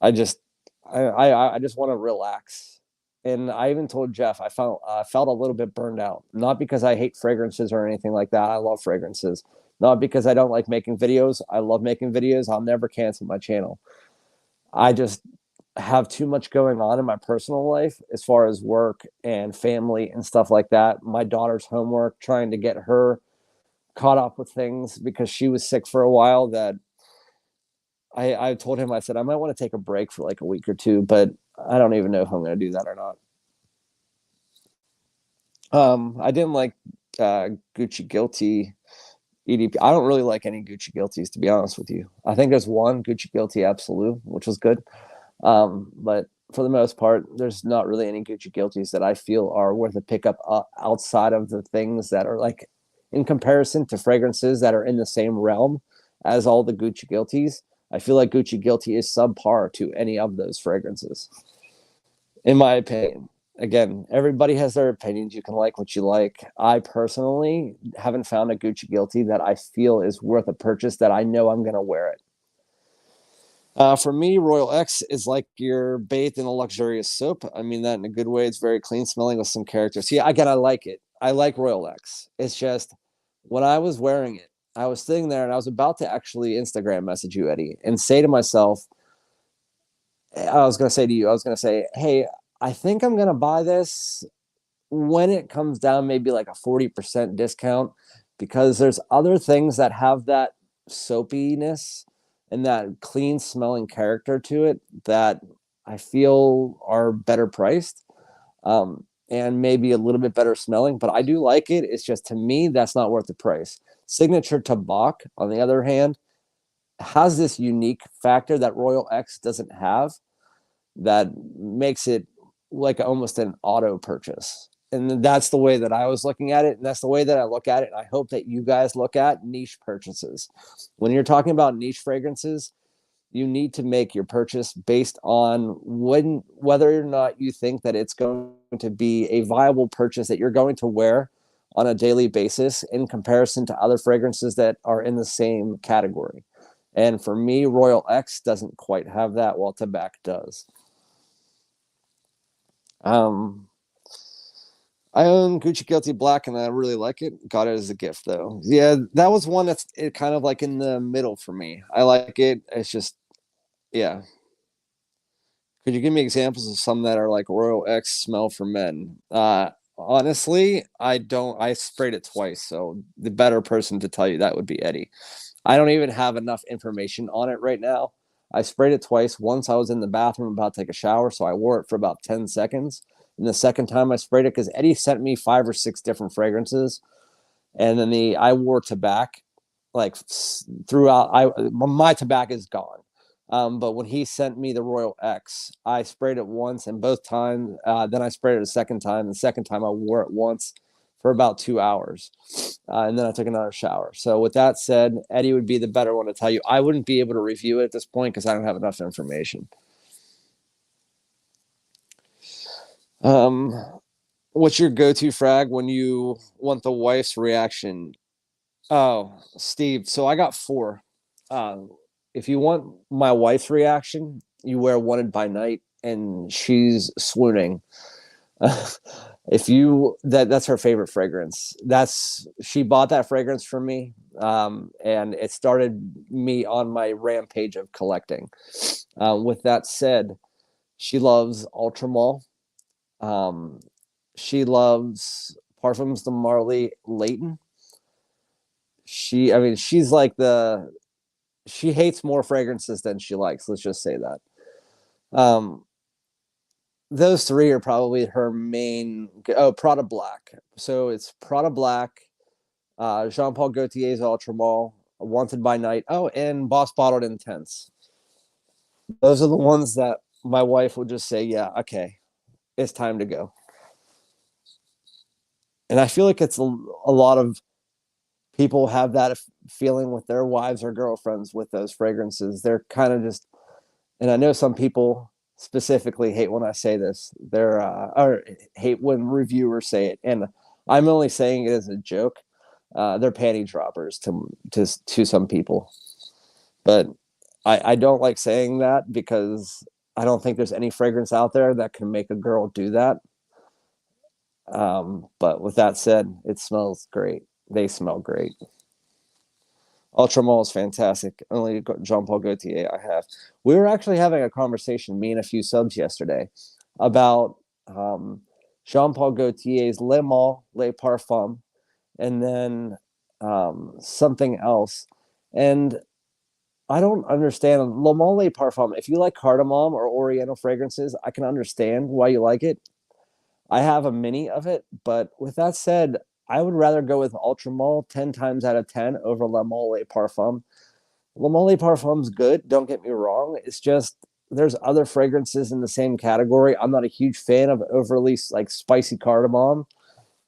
I just want to relax. And I even told Jeff I felt a little bit burned out, not because I hate fragrances or anything like that. I love fragrances. Not because I don't like making videos. I love making videos. I'll never cancel my channel. I just have too much going on in my personal life as far as work and family and stuff like that. My daughter's homework, trying to get her caught up with things because she was sick for a while, that I told him, I said, I might want to take a break for like a week or two, but I don't even know if I'm going to do that or not. I didn't like Gucci Guilty EDP. I don't really like any Gucci Guilties, to be honest with you. I think there's one Gucci Guilty Absolute, which was good. But for the most part, there's not really any Gucci Guilties that I feel are worth a pickup outside of the things that are like in comparison to fragrances that are in the same realm as all the Gucci Guilties. I feel like Gucci Guilty is subpar to any of those fragrances, in my opinion. Again, everybody has their opinions. You can like what you like. I personally haven't found a Gucci Guilty that I feel is worth a purchase that I know I'm going to wear it. For me, Royal X is like you're bathed in a luxurious soap. I mean that in a good way. It's very clean smelling with some character. See, again, I like it. I like Royal X. It's just when I was wearing it, I was sitting there and I was about to actually Instagram message you, Eddie, and say to myself, I was going to say to you, I was going to say, hey, I think I'm going to buy this when it comes down maybe like a 40% discount, because there's other things that have that soapiness and that clean smelling character to it that I feel are better priced, and maybe a little bit better smelling, but I do like it. It's just, to me, that's not worth the price. Signature Tabak, on the other hand, has this unique factor that Royal X doesn't have that makes it like almost an auto purchase. And that's the way that I was looking at it. And that's the way that I look at it. And I hope that you guys look at niche purchases. When you're talking about niche fragrances, you need to make your purchase based on whether or not you think that it's going to be a viable purchase that you're going to wear on a daily basis in comparison to other fragrances that are in the same category. And for me, Royal X doesn't quite have that, while Tabak does. I own Gucci Guilty Black, and I really like it. Got it as a gift, though. Yeah, that was one that's kind of like in the middle for me. I like it. It's just, yeah. Could you give me examples of some that are like Royal X smell for men? Honestly, I don't. I sprayed it twice, so the better person to tell you that would be Eddie. I don't even have enough information on it right now. I sprayed it twice. Once I was in the bathroom about to take a shower, so I wore it for about 10 seconds. And the second time I sprayed it, because Eddie sent me 5 or 6 different fragrances, and then I wore Tabak like throughout. My Tabak is gone. But when he sent me the Royal X, I sprayed it once, and both times, then I sprayed it a second time. The second time I wore it once for about 2 hours. And then I took another shower. So with that said, Eddie would be the better one to tell you. I wouldn't be able to review it at this point because I don't have enough information. What's your go-to frag when you want the wife's reaction? Oh, Steve. So I got 4. If you want my wife's reaction, you wear Wanted by Night, and she's swooning. If you that's her favorite fragrance. She bought that fragrance from me, and it started me on my rampage of collecting. With that said, she loves Ultramall. She loves Parfums de Marly Leighton. She's like she hates more fragrances than she likes. Let's just say that. Those 3 are probably her main. Oh, Prada Black. So it's Prada Black, Jean Paul Gaultier's Ultramall, Wanted by Night. Oh, and Boss Bottled Intense. Those are the ones that my wife would just say, yeah, okay, it's time to go. And I feel like it's a lot of people have that feeling with their wives or girlfriends with those fragrances. They're kind of just, and I know some people specifically hate when I say this. They're or hate when reviewers say it, and I'm only saying it as a joke. They're panty droppers to some people, but I don't like saying that because I don't think there's any fragrance out there that can make a girl do that. But with that said, it smells great. They smell great. Ultramall is fantastic. Only Jean Paul Gaultier I have. We were actually having a conversation, me and a few subs yesterday, about Jean Paul Gaultier's Le Male Le Parfum, and then something else. And I don't understand Le Male Le Parfum. If you like cardamom or oriental fragrances, I can understand why you like it. I have a mini of it, but with that said, I would rather go with Ultramall 10 times out of 10 over Le Male Le Parfum. Le Male Le Parfum's good, don't get me wrong. It's just there's other fragrances in the same category. I'm not a huge fan of overly like spicy cardamom,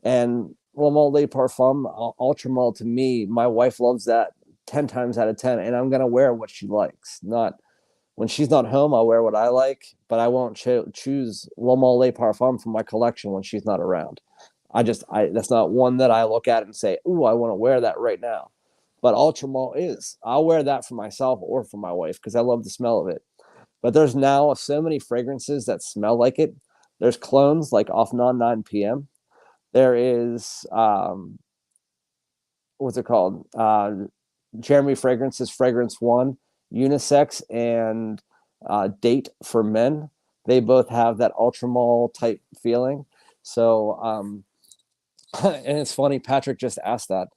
and L'HOMME Parfum Ultra Male, to me, my wife loves that 10 times out of 10, and I'm gonna wear what she likes. Not when she's not home, I'll wear what I like, but I won't choose L'HOMME Parfum from my collection when she's not around. That's not one that I look at and say, "Ooh, I want to wear that right now." But Ultra Male is. I'll wear that for myself or for my wife because I love the smell of it. But there's now so many fragrances that smell like it. There's clones like Off Non 9 PM. There is what's it called? Jeremy Fragrance's Fragrance One, unisex, and Date for men. They both have that Ultra Male type feeling. So and it's funny, Patrick just asked that.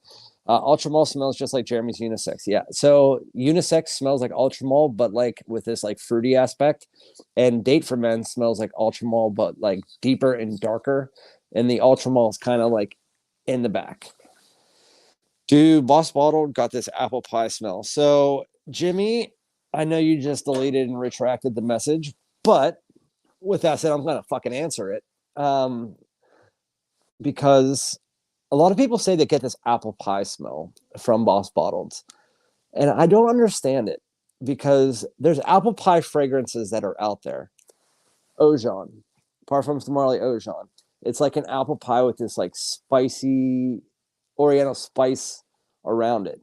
Ultra Male smells just like Jeremy's unisex. Yeah. So unisex smells like Ultra Male, but like with this like fruity aspect. And Date for Men smells like Ultra Male, but like deeper and darker. And the Ultra Male is kind of like in the back. Dude, Boss Bottled got this apple pie smell. So Jimmy, I know you just deleted and retracted the message, but with that said, I'm gonna fucking answer it. Because a lot of people say they get this apple pie smell from Boss Bottled, and I don't understand it because there's apple pie fragrances that are out there. OAJAN, Parfums de Marly OAJAN. It's like an apple pie with this like spicy Oriental spice around it.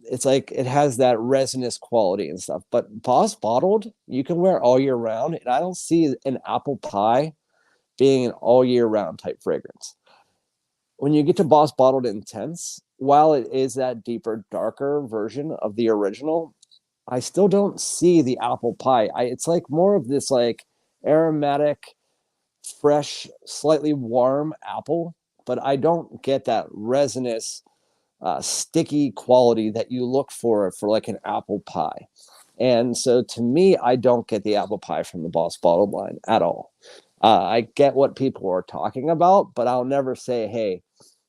It's like it has that resinous quality and stuff. But Boss Bottled, you can wear all year round, and I don't see an apple pie being an all year round type fragrance. When you get to Boss Bottled Intense, while it is that deeper, darker version of the original, I still don't see the apple pie. It's like more of this like aromatic, fresh, slightly warm apple, but I don't get that resinous, sticky quality that you look for like an apple pie. And so to me, I don't get the apple pie from the Boss Bottled line at all. I get what people are talking about, but I'll never say, hey,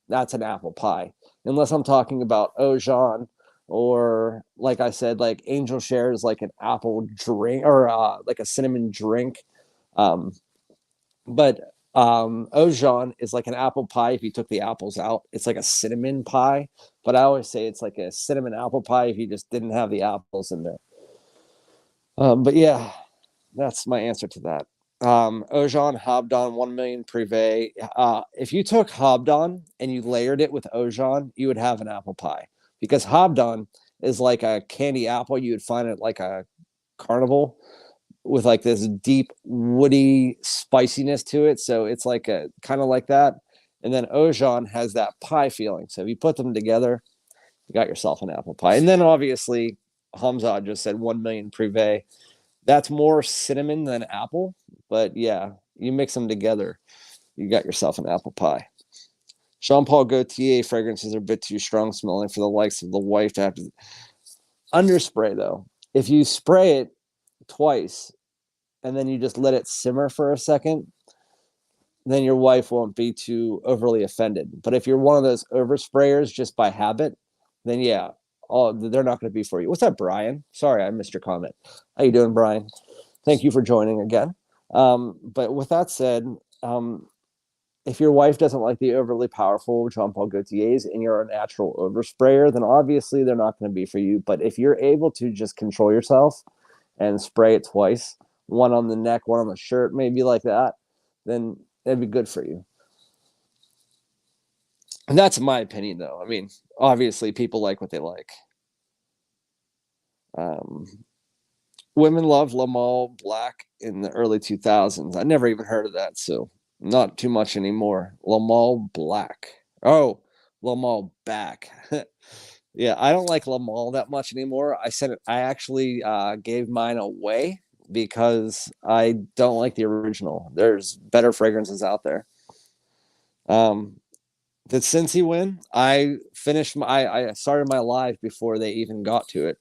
that's an apple pie, unless I'm talking about OAJAN, or like I said, like Angel Shares like an apple drink, or like a cinnamon drink. But OAJAN is like an apple pie if you took the apples out. It's like a cinnamon pie, but I always say it's like a cinnamon apple pie if you just didn't have the apples in there. But yeah, that's my answer to that. OAJAN, Habdan, 1 million Privé. If you took Habdan and you layered it with OAJAN, you would have an apple pie, because Habdan is like a candy apple you would find at like a carnival with like this deep woody spiciness to it. So it's like a kind of like that. And then OAJAN has that pie feeling. So if you put them together, you got yourself an apple pie. And then obviously Hamza just said 1 million Privé. That's more cinnamon than apple, but yeah, you mix them together, you got yourself an apple pie. Jean-Paul Gaultier fragrances are a bit too strong smelling for the likes of the wife to have to underspray though. If you spray it twice and then you just let it simmer for a second, then your wife won't be too overly offended. But if you're one of those oversprayers just by habit, then yeah, they're not going to be for you. What's up, Brian? Sorry, I missed your comment. How you doing, Brian? Thank you for joining again. But with that said, if your wife doesn't like the overly powerful Jean-Paul Gaultiers and you're a natural oversprayer, then obviously they're not going to be for you. But if you're able to just control yourself and spray it twice, one on the neck, one on the shirt, maybe like that, then it'd be good for you. And that's my opinion, though. I mean, obviously, people like what they like. Women love L'HOMME Black in the early 2000s. I never even heard of that, so not too much anymore. L'HOMME Black. Oh, L'HOMME Back. Yeah, I don't like L'HOMME that much anymore. I actually gave mine away because I don't like the original. There's better fragrances out there. Did Cincy win? I started my live before they even got to it.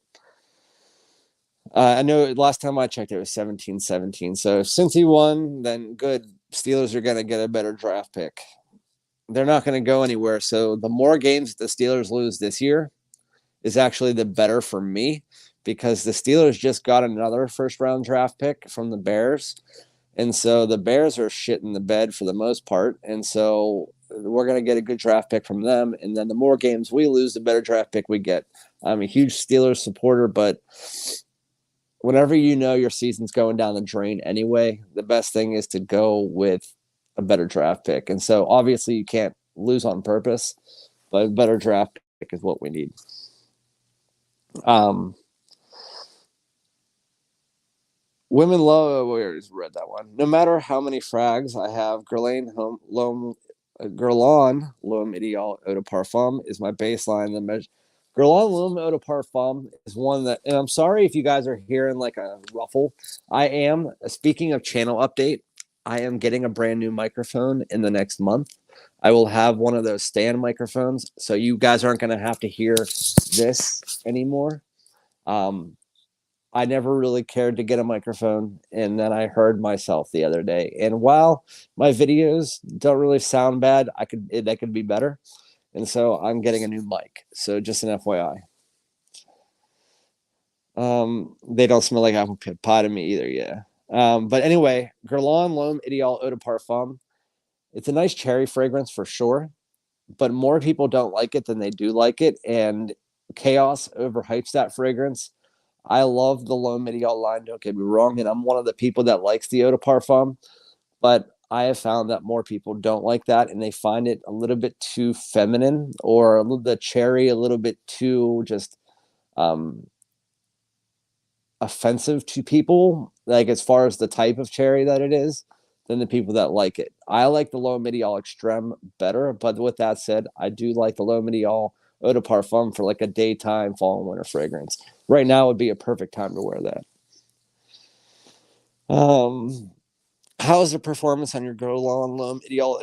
I know last time I checked it was 17-17. So since he won, then good. Steelers are going to get a better draft pick. They're not going to go anywhere. So the more games the Steelers lose this year is actually the better for me, because the Steelers just got another first-round draft pick from the Bears. And so the Bears are shit in the bed for the most part. And so we're going to get a good draft pick from them. And then the more games we lose, the better draft pick we get. I'm a huge Steelers supporter, but whenever you know your season's going down the drain anyway, the best thing is to go with a better draft pick. And so obviously you can't lose on purpose, but a better draft pick is what we need. Women love. We already read that one. No matter how many frags I have, Guerlain L'Homme Ideal Eau de Parfum is my baseline. The measure. Guerlain L'Homme Eau de Parfum is one that, and I'm sorry if you guys are hearing like a ruffle. I am, speaking of channel update, I am getting a brand new microphone in the next month. I will have one of those stand microphones, so you guys aren't going to have to hear this anymore. I never really cared to get a microphone, and then I heard myself the other day. And while my videos don't really sound bad, that could be better. And so I'm getting a new mic. So just an FYI. They don't smell like apple pie to me either, yeah. But anyway, Guerlain L'Homme Ideal Eau de Parfum. It's a nice cherry fragrance for sure, but more people don't like it than they do like it, and chaos overhypes that fragrance. I love the L'Homme Ideal line, don't get me wrong, and I'm one of the people that likes the Eau de Parfum, but I have found that more people don't like that, and they find it a little bit too feminine, or the cherry a little bit too just offensive to people, like as far as the type of cherry that it is, than the people that like it. I like the L'Homme Ideal Extreme better, but with that said, I do like the L'Homme Ideal Eau de Parfum for like a daytime fall and winter fragrance. Right now would be a perfect time to wear that. How is the performance on your Guerlain L'Homme Ideal?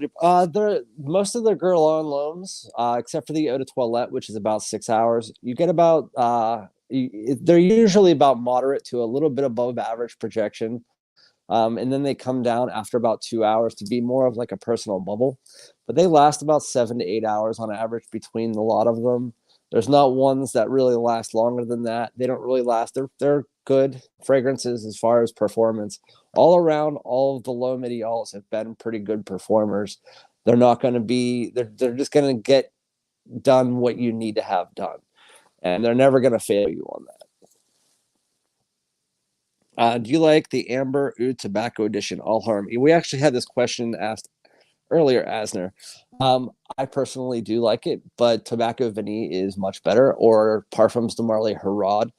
Most of the Guerlain L'Hommes, except for the Eau de Toilette, which is about 6 hours, you get about they're usually about moderate to a little bit above average projection. And then they come down after about 2 hours to be more of like a personal bubble. But they last about 7 to 8 hours on average between a lot of them. There's not ones that really last longer than that. They don't really last. They're good fragrances as far as performance. All around, all of the L'Homme Ideals have been pretty good performers. They're not going to be, they're just going to get done what you need to have done. And they're never going to fail you on that. Do you like the Amber Oud Tobacco Edition All Harm? We actually had this question asked earlier, Asner. I personally do like it, but Tobacco Vanille is much better, or Parfums de Marly Herod.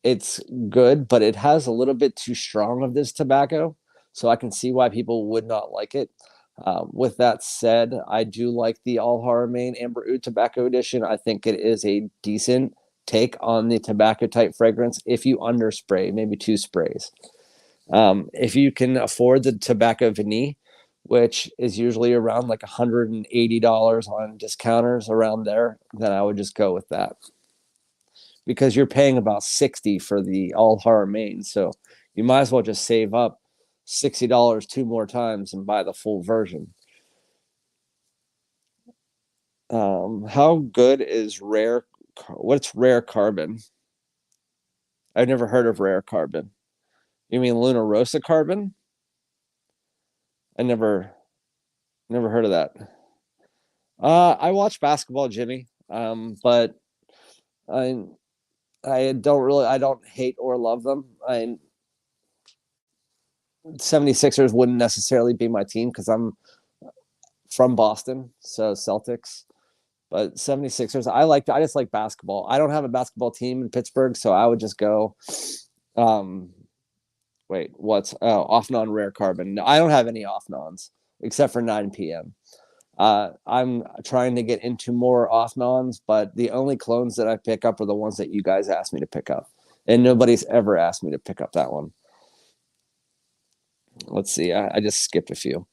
It's good, but it has a little bit too strong of this tobacco, so I can see why people would not like it. With that said, I do like the All Haramain Amber Oud Tobacco Edition. I think it is a decent take on the tobacco type fragrance if you underspray, maybe 2 sprays. If you can afford the Tobacco Vanille, which is usually around like $180 on discounters around there, then I would just go with that, because you're paying about $60 for the All Haramain, so you might as well just save up $60 2 more times and buy the full version. How good is what's rare carbon? I've never heard of rare carbon. You mean Luna Rosa carbon? I never heard of that. I watch basketball, Jimmy. But I don't hate or love them. 76ers wouldn't necessarily be my team because I'm from Boston, so Celtics. But 76ers, I just like basketball. I don't have a basketball team in Pittsburgh, so I would just go off non rare carbon. No, I don't have any off nons except for 9 p.m. I'm trying to get into more off nons, but the only clones that I pick up are the ones that you guys asked me to pick up, and nobody's ever asked me to pick up that one. Let's see. I just skipped a few.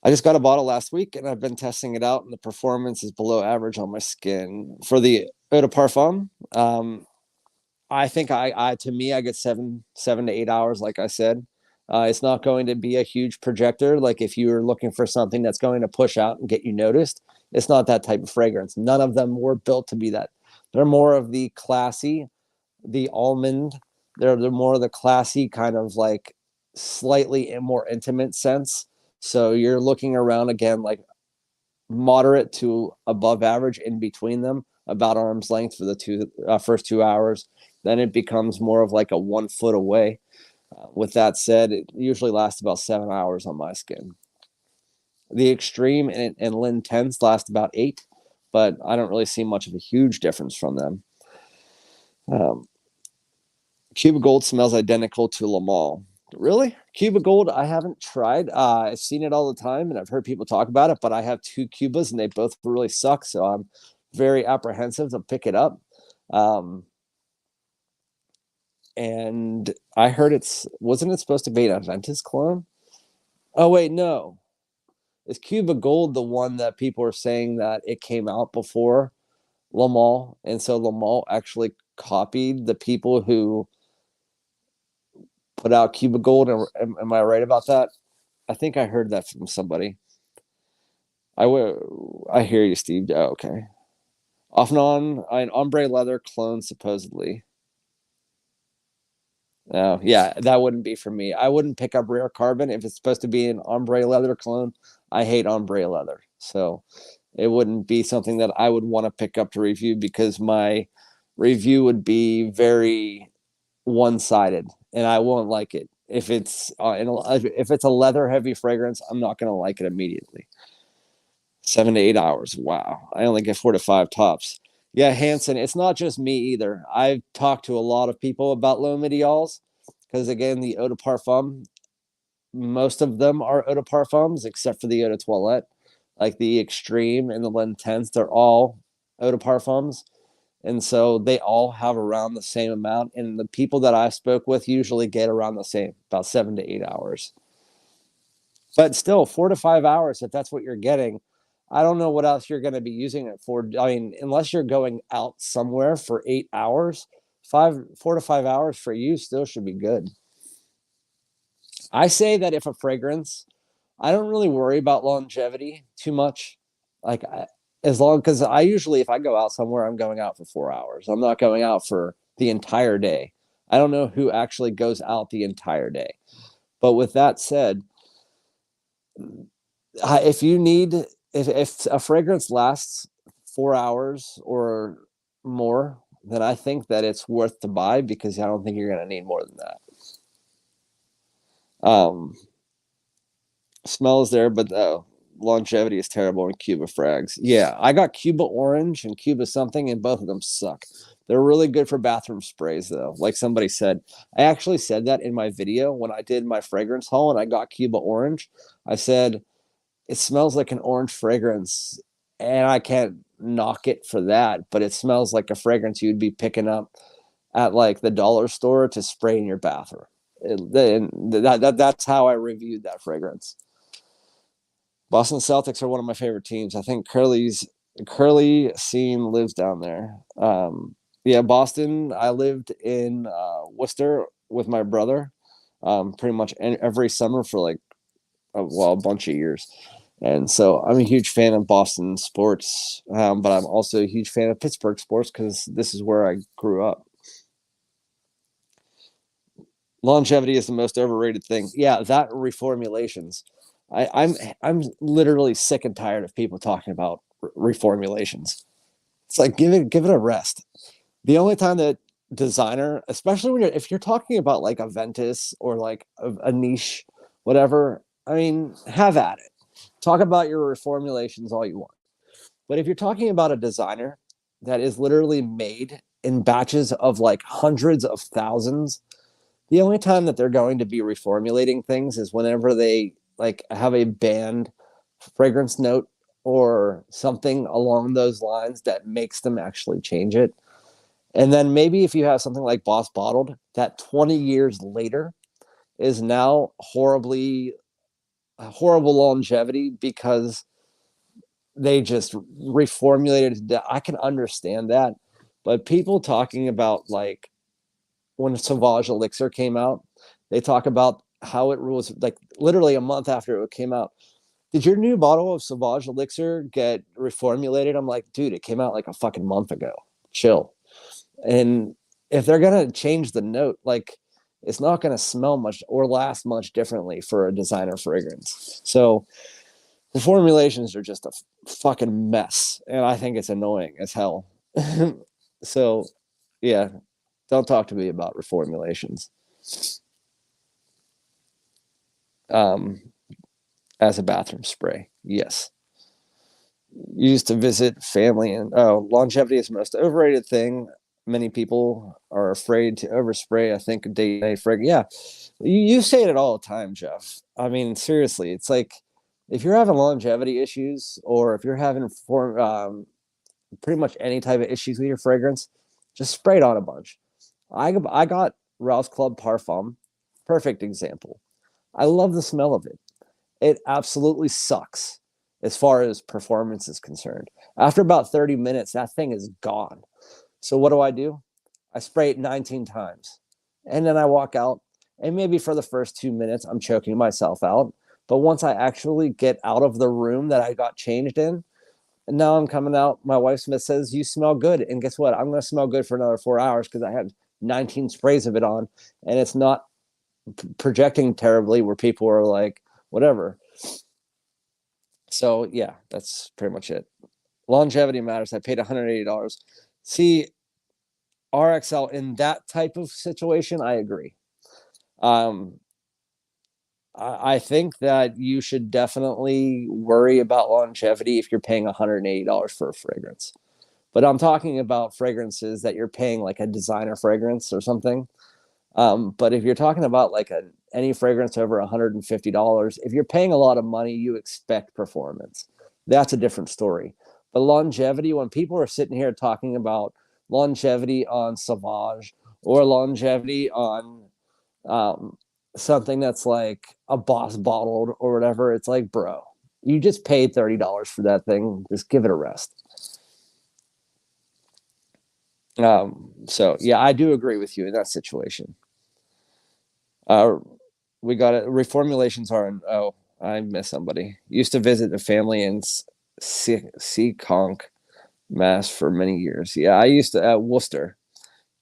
I just got a bottle last week, and I've been testing it out, and the performance is below average on my skin. For the Eau de Parfum, I think to me, I get 7 to 8 hours, like I said. It's not going to be a huge projector. Like if you're looking for something that's going to push out and get you noticed, it's not that type of fragrance. None of them were built to be that. They're more of the classy, the almond. They're more of the classy kind of like slightly more intimate sense. So you're looking around again, like moderate to above average in between them, about arm's length for the first 2 hours. Then it becomes more of like a 1 foot away. With that said, it usually lasts about 7 hours on my skin. The extreme and l'intense last about 8, but I don't really see much of a huge difference from them. Cuba Gold smells identical to Le Male. Really? Cuba Gold, I haven't tried. I've seen it all the time and I've heard people talk about it, but I have 2 Cubas and they both really suck. So I'm very apprehensive to pick it up. And I heard wasn't it supposed to be an Aventus clone? Oh, wait, no. Is Cuba Gold the one that people are saying that it came out before Le Male? And so Le Male actually copied the people who put out Cuba Gold. Am I right about that? I think I heard that from somebody. I hear you, Steve. Oh, okay. Off and on, an ombre leather clone, supposedly. Oh, yeah, that wouldn't be for me. I wouldn't pick up Rare Carbon if it's supposed to be an ombre leather clone. I hate ombre leather. So it wouldn't be something that I would want to pick up to review because my review would be very one-sided and I won't like it. If it's a leather heavy fragrance, I'm not going to like it immediately. 7 to 8 hours. Wow. I only get 4 to 5 tops. Yeah, Hanson, it's not just me either. I've talked to a lot of people about L'HOMME EDPs because, again, the Eau de Parfum, most of them are Eau de Parfums except for the Eau de Toilette. Like the Extreme and the L'Intense, they're all Eau de Parfums. And so they all have around the same amount. And the people that I spoke with usually get around the same, about 7 to 8 hours. But still, 4 to 5 hours, if that's what you're getting, I don't know what else you're going to be using it for. I mean, unless you're going out somewhere for 8 hours, 4 to 5 hours for you still should be good. I say that if a fragrance, I don't really worry about longevity too much. Like, as long, because I usually, if I go out somewhere, I'm going out for 4 hours. I'm not going out for the entire day. I don't know who actually goes out the entire day. But with that said, if you need, if a fragrance lasts 4 hours or more, then I think that it's worth to buy because I don't think you're going to need more than that. Smell is there, but longevity is terrible in Cuba frags. Yeah, I got Cuba orange and Cuba something, and both of them suck. They're really good for bathroom sprays, though. Like somebody said, I actually said that in my video when I did my fragrance haul and I got Cuba orange. I said, it smells like an orange fragrance, and I can't knock it for that, but it smells like a fragrance you'd be picking up at like the dollar store to spray in your bathroom. That's how I reviewed that fragrance. Boston Celtics are one of my favorite teams. I think Curly scene lives down there. Yeah, Boston. I lived in Worcester with my brother pretty much every summer for like a bunch of years. And so I'm a huge fan of Boston sports, but I'm also a huge fan of Pittsburgh sports because this is where I grew up. Longevity is the most overrated thing. Yeah, that reformulations. I'm literally sick and tired of people talking about reformulations. It's like give it a rest. The only time that designer, especially when if you're talking about like a Ventus or like a niche, whatever, I mean, have at it. Talk about your reformulations all you want. But if you're talking about a designer that is literally made in batches of like hundreds of thousands, the only time that they're going to be reformulating things is whenever they like have a banned fragrance note or something along those lines that makes them actually change it. And then maybe if you have something like Boss Bottled that 20 years later is now horrible longevity because they just reformulated. I can understand that. But people talking about like when Sauvage Elixir came out, they talk about how it was like literally a month after it came out. Did your new bottle of Sauvage Elixir get reformulated? I'm like, dude, it came out like a fucking month ago. Chill. And if they're gonna change the note, like it's not going to smell much or last much differently for a designer fragrance. So the formulations are just a fucking mess, and I think it's annoying as hell. So yeah, don't talk to me about reformulations. As a bathroom spray, yes. Used to visit family, and longevity is the most overrated thing. Many people are afraid to overspray. I think day frag. Yeah, you say it all the time, Jeff. I mean, seriously, it's like if you're having longevity issues, or if you're having pretty much any type of issues with your fragrance, just spray it on a bunch. I got Rouse Club Parfum, perfect example. I love the smell of it. It absolutely sucks as far as performance is concerned. After about 30 minutes, that thing is gone. So what do? I spray it 19 times. And then I walk out, and maybe for the first 2 minutes, I'm choking myself out. But once I actually get out of the room that I got changed in, and now I'm coming out, my wife Smith says, you smell good. And guess what? I'm going to smell good for another 4 hours because I had 19 sprays of it on, and it's not projecting terribly where people are like, whatever. So yeah, that's pretty much it. Longevity matters. I paid $180. See, RXL in that type of situation, I agree. I think that you should definitely worry about longevity if you're paying $180 for a fragrance. But I'm talking about fragrances that you're paying like a designer fragrance or something. But if you're talking about like any fragrance over $150, if you're paying a lot of money, you expect performance. That's a different story. But longevity, when people are sitting here talking about longevity on Sauvage or longevity on something that's like a Boss bottled or whatever, it's like, bro, you just paid $30 for that thing. Just give it a rest. So yeah, I do agree with you in that situation. We got it. Reformulations are in, oh, I miss somebody. Used to visit a family in Seekonk, Mass for many years. Yeah, I used to at Worcester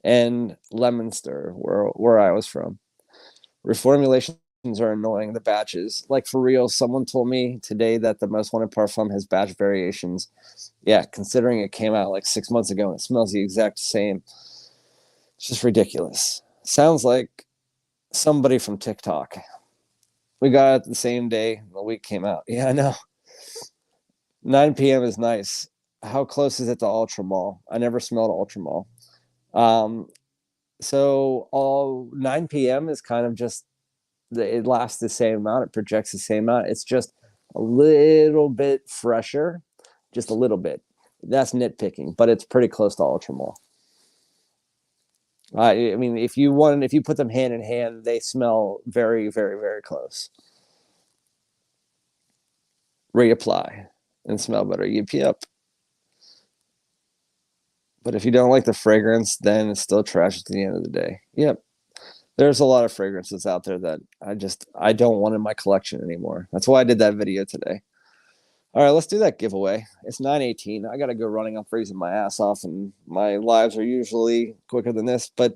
and Leominster, where I was from. Reformulations are annoying. The batches, like for real, someone told me today that the most wanted parfum has batch variations. Yeah, considering it came out like 6 months ago and it smells the exact same. It's just ridiculous. Sounds like somebody from TikTok. We got it the same day the week came out. Yeah, I know. 9 p.m. is nice. How close is it to Ultra Mall? I never smelled Ultra Mall. So all 9 p.m. is kind of just, it lasts the same amount. It projects the same amount. It's just a little bit fresher, just a little bit. That's nitpicking, but it's pretty close to Ultra Mall. I mean, if you put them hand in hand, they smell very, very, very close. Reapply and smell better. Yep. But if you don't like the fragrance, then it's still trash at the end of the day. Yep. There's a lot of fragrances out there that I don't want in my collection anymore. That's why I did that video today. All right, let's do that giveaway. It's 9:18. I got to go running. I'm freezing my ass off, and my lives are usually quicker than this. But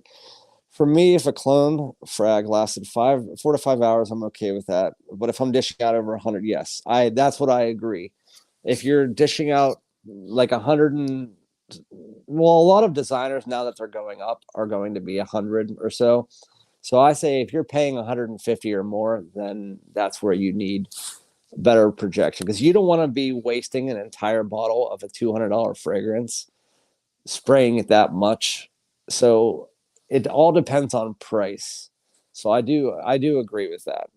for me, if a clone frag lasted 4 to 5 hours, I'm okay with that. But if I'm dishing out over 100, yes, that's what I agree. If you're dishing out like 100 and, well, a lot of designers now that they're going up are going to be 100 or so. So I say if you're paying 150 or more, then that's where you need better projection, because you don't want to be wasting an entire bottle of a $200 fragrance spraying it that much. So it all depends on price. So I do agree with that.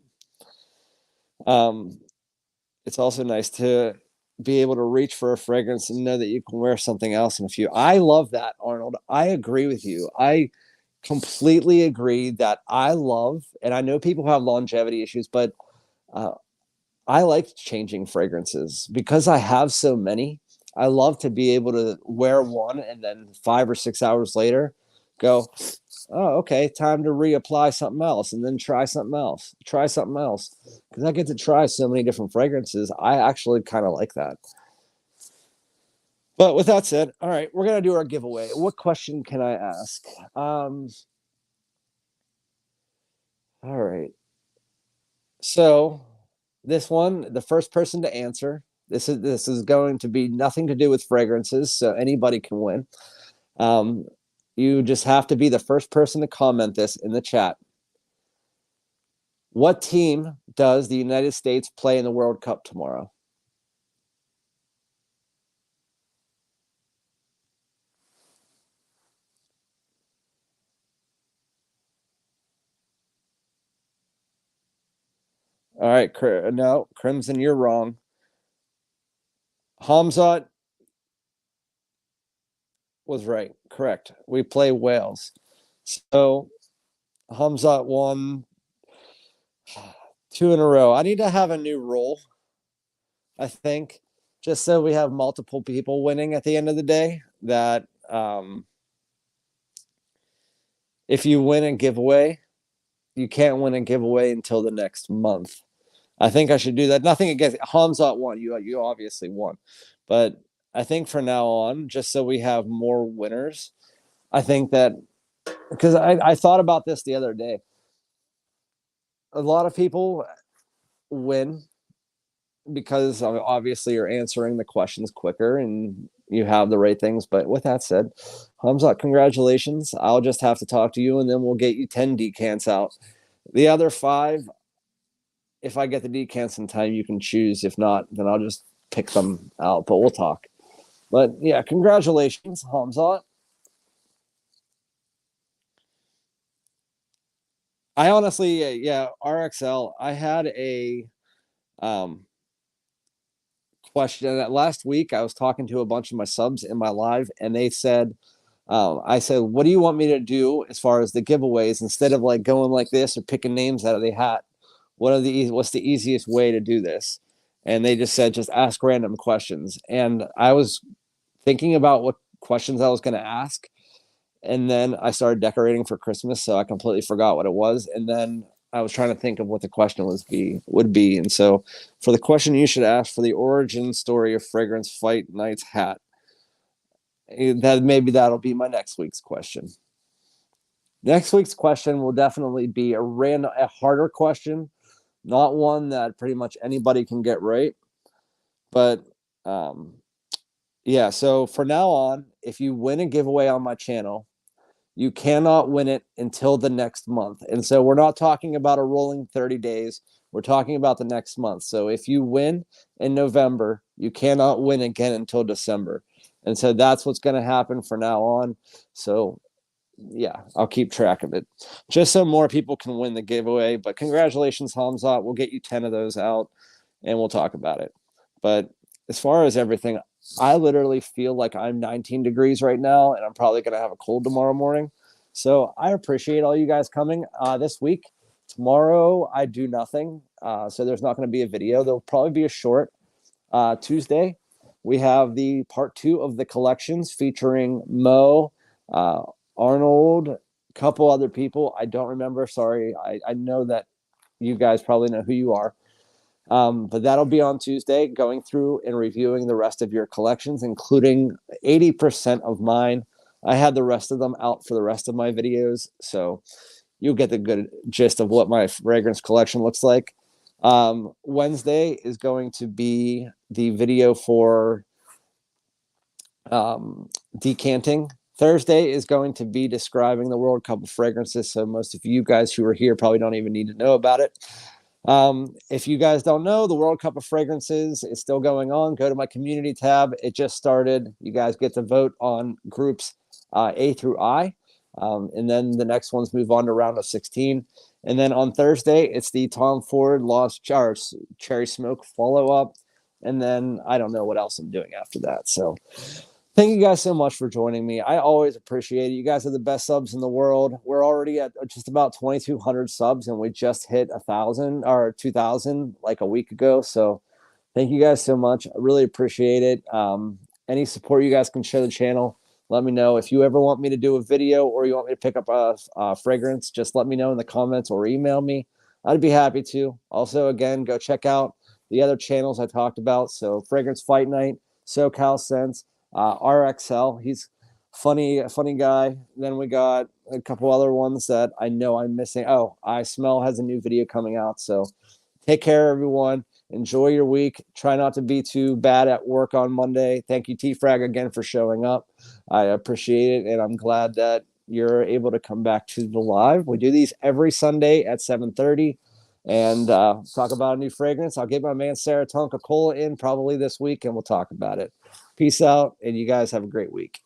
It's also nice to be able to reach for a fragrance and know that you can wear something else in a few. I love that, Arnold. I agree with you. I completely agree that I love, and I know people have longevity issues, but I like changing fragrances because I have so many. I love to be able to wear one and then 5 or 6 hours later go, oh, okay, time to reapply something else, and then try something else, because I get to try so many different fragrances. I actually kind of like that. But with that said, all right, we're going to do our giveaway. What question can I ask? All right. So this one, the first person to answer, this is going to be nothing to do with fragrances, so anybody can win. You just have to be the first person to comment this in the chat. What team does the United States play in the World Cup tomorrow? All right, no, Crimson, you're wrong. Hamzat was right. Correct. We play Wales. So Hamzat won 2 in a row. I need to have a new rule, I think, just so we have multiple people winning at the end of the day. That if you win a giveaway, you can't win a giveaway until the next month. I think I should do that. Nothing against Hamzat won. You obviously won, but I think for now on, just so we have more winners, I think that because I thought about this the other day. A lot of people win because obviously you're answering the questions quicker and you have the right things. But with that said, Hamzat, congratulations. I'll just have to talk to you and then we'll get you 10 decants out. The other 5, if I get the decants in time, you can choose. If not, then I'll just pick them out, but we'll talk. But yeah, congratulations, Hamzat. I honestly, yeah, RXL, I had a question that last week. I was talking to a bunch of my subs in my live, and they said, I said, what do you want me to do as far as the giveaways instead of like going like this or picking names out of the hat? What's the easiest way to do this? And they just said, just ask random questions. And I was thinking about what questions I was going to ask. And then I started decorating for Christmas, so I completely forgot what it was. And then I was trying to think of what the question would be. And so for the question you should ask for the origin story of Fragrance Fight Night's hat, that'll be my next week's question. Next week's question will definitely be a harder question, not one that pretty much anybody can get right. But yeah, so for now on, if you win a giveaway on my channel, you cannot win it until the next month. And so we're not talking about a rolling 30 days. We're talking about the next month. So if you win in November, you cannot win again until December. And so that's what's going to happen from now on. So yeah, I'll keep track of it just so more people can win the giveaway. But congratulations, Hamzat. We'll get you 10 of those out and we'll talk about it. But as far as everything, I literally feel like I'm 19 degrees right now and I'm probably going to have a cold tomorrow morning. So I appreciate all you guys coming this week. Tomorrow, I do nothing. So there's not going to be a video. There'll probably be a short. Tuesday, we have the part 2 of the collections featuring Mo, Arnold, a couple other people. I don't remember. Sorry. I know that you guys probably know who you are. But that'll be on Tuesday, going through and reviewing the rest of your collections, including 80% of mine. I had the rest of them out for the rest of my videos, so you'll get the good gist of what my fragrance collection looks like. Wednesday is going to be the video for decanting. Thursday is going to be describing the World Cup of fragrances, so most of you guys who are here probably don't even need to know about it. If you guys don't know, the World Cup of Fragrances is still going on. Go to my community tab. It just started. You guys get to vote on groups A through I. And then the next ones move on to round of 16. And then on Thursday, it's the Tom Ford Lost Cherry Smoke follow-up. And then I don't know what else I'm doing after that. So thank you guys so much for joining me. I always appreciate it. You guys are the best subs in the world. We're already at just about 2,200 subs, and we just hit 1,000 or 2,000 like a week ago. So thank you guys so much. I really appreciate it. Any support you guys can share the channel, let me know. If you ever want me to do a video or you want me to pick up a fragrance, just let me know in the comments or email me. I'd be happy to. Also, again, go check out the other channels I talked about. So Fragrance Fight Night, SoCal Scents, RXL. He's funny guy. Then we got a couple other ones that I know I'm missing. Oh, I Smell has a new video coming out. So take care, everyone. Enjoy your week. Try not to be too bad at work on Monday. Thank you, T-Frag, again for showing up. I appreciate it, and I'm glad that you're able to come back to the live. We do these every Sunday at 7:30, and talk about a new fragrance. I'll get my MANCERA TONKA Cola in probably this week, and we'll talk about it. Peace out, and you guys have a great week.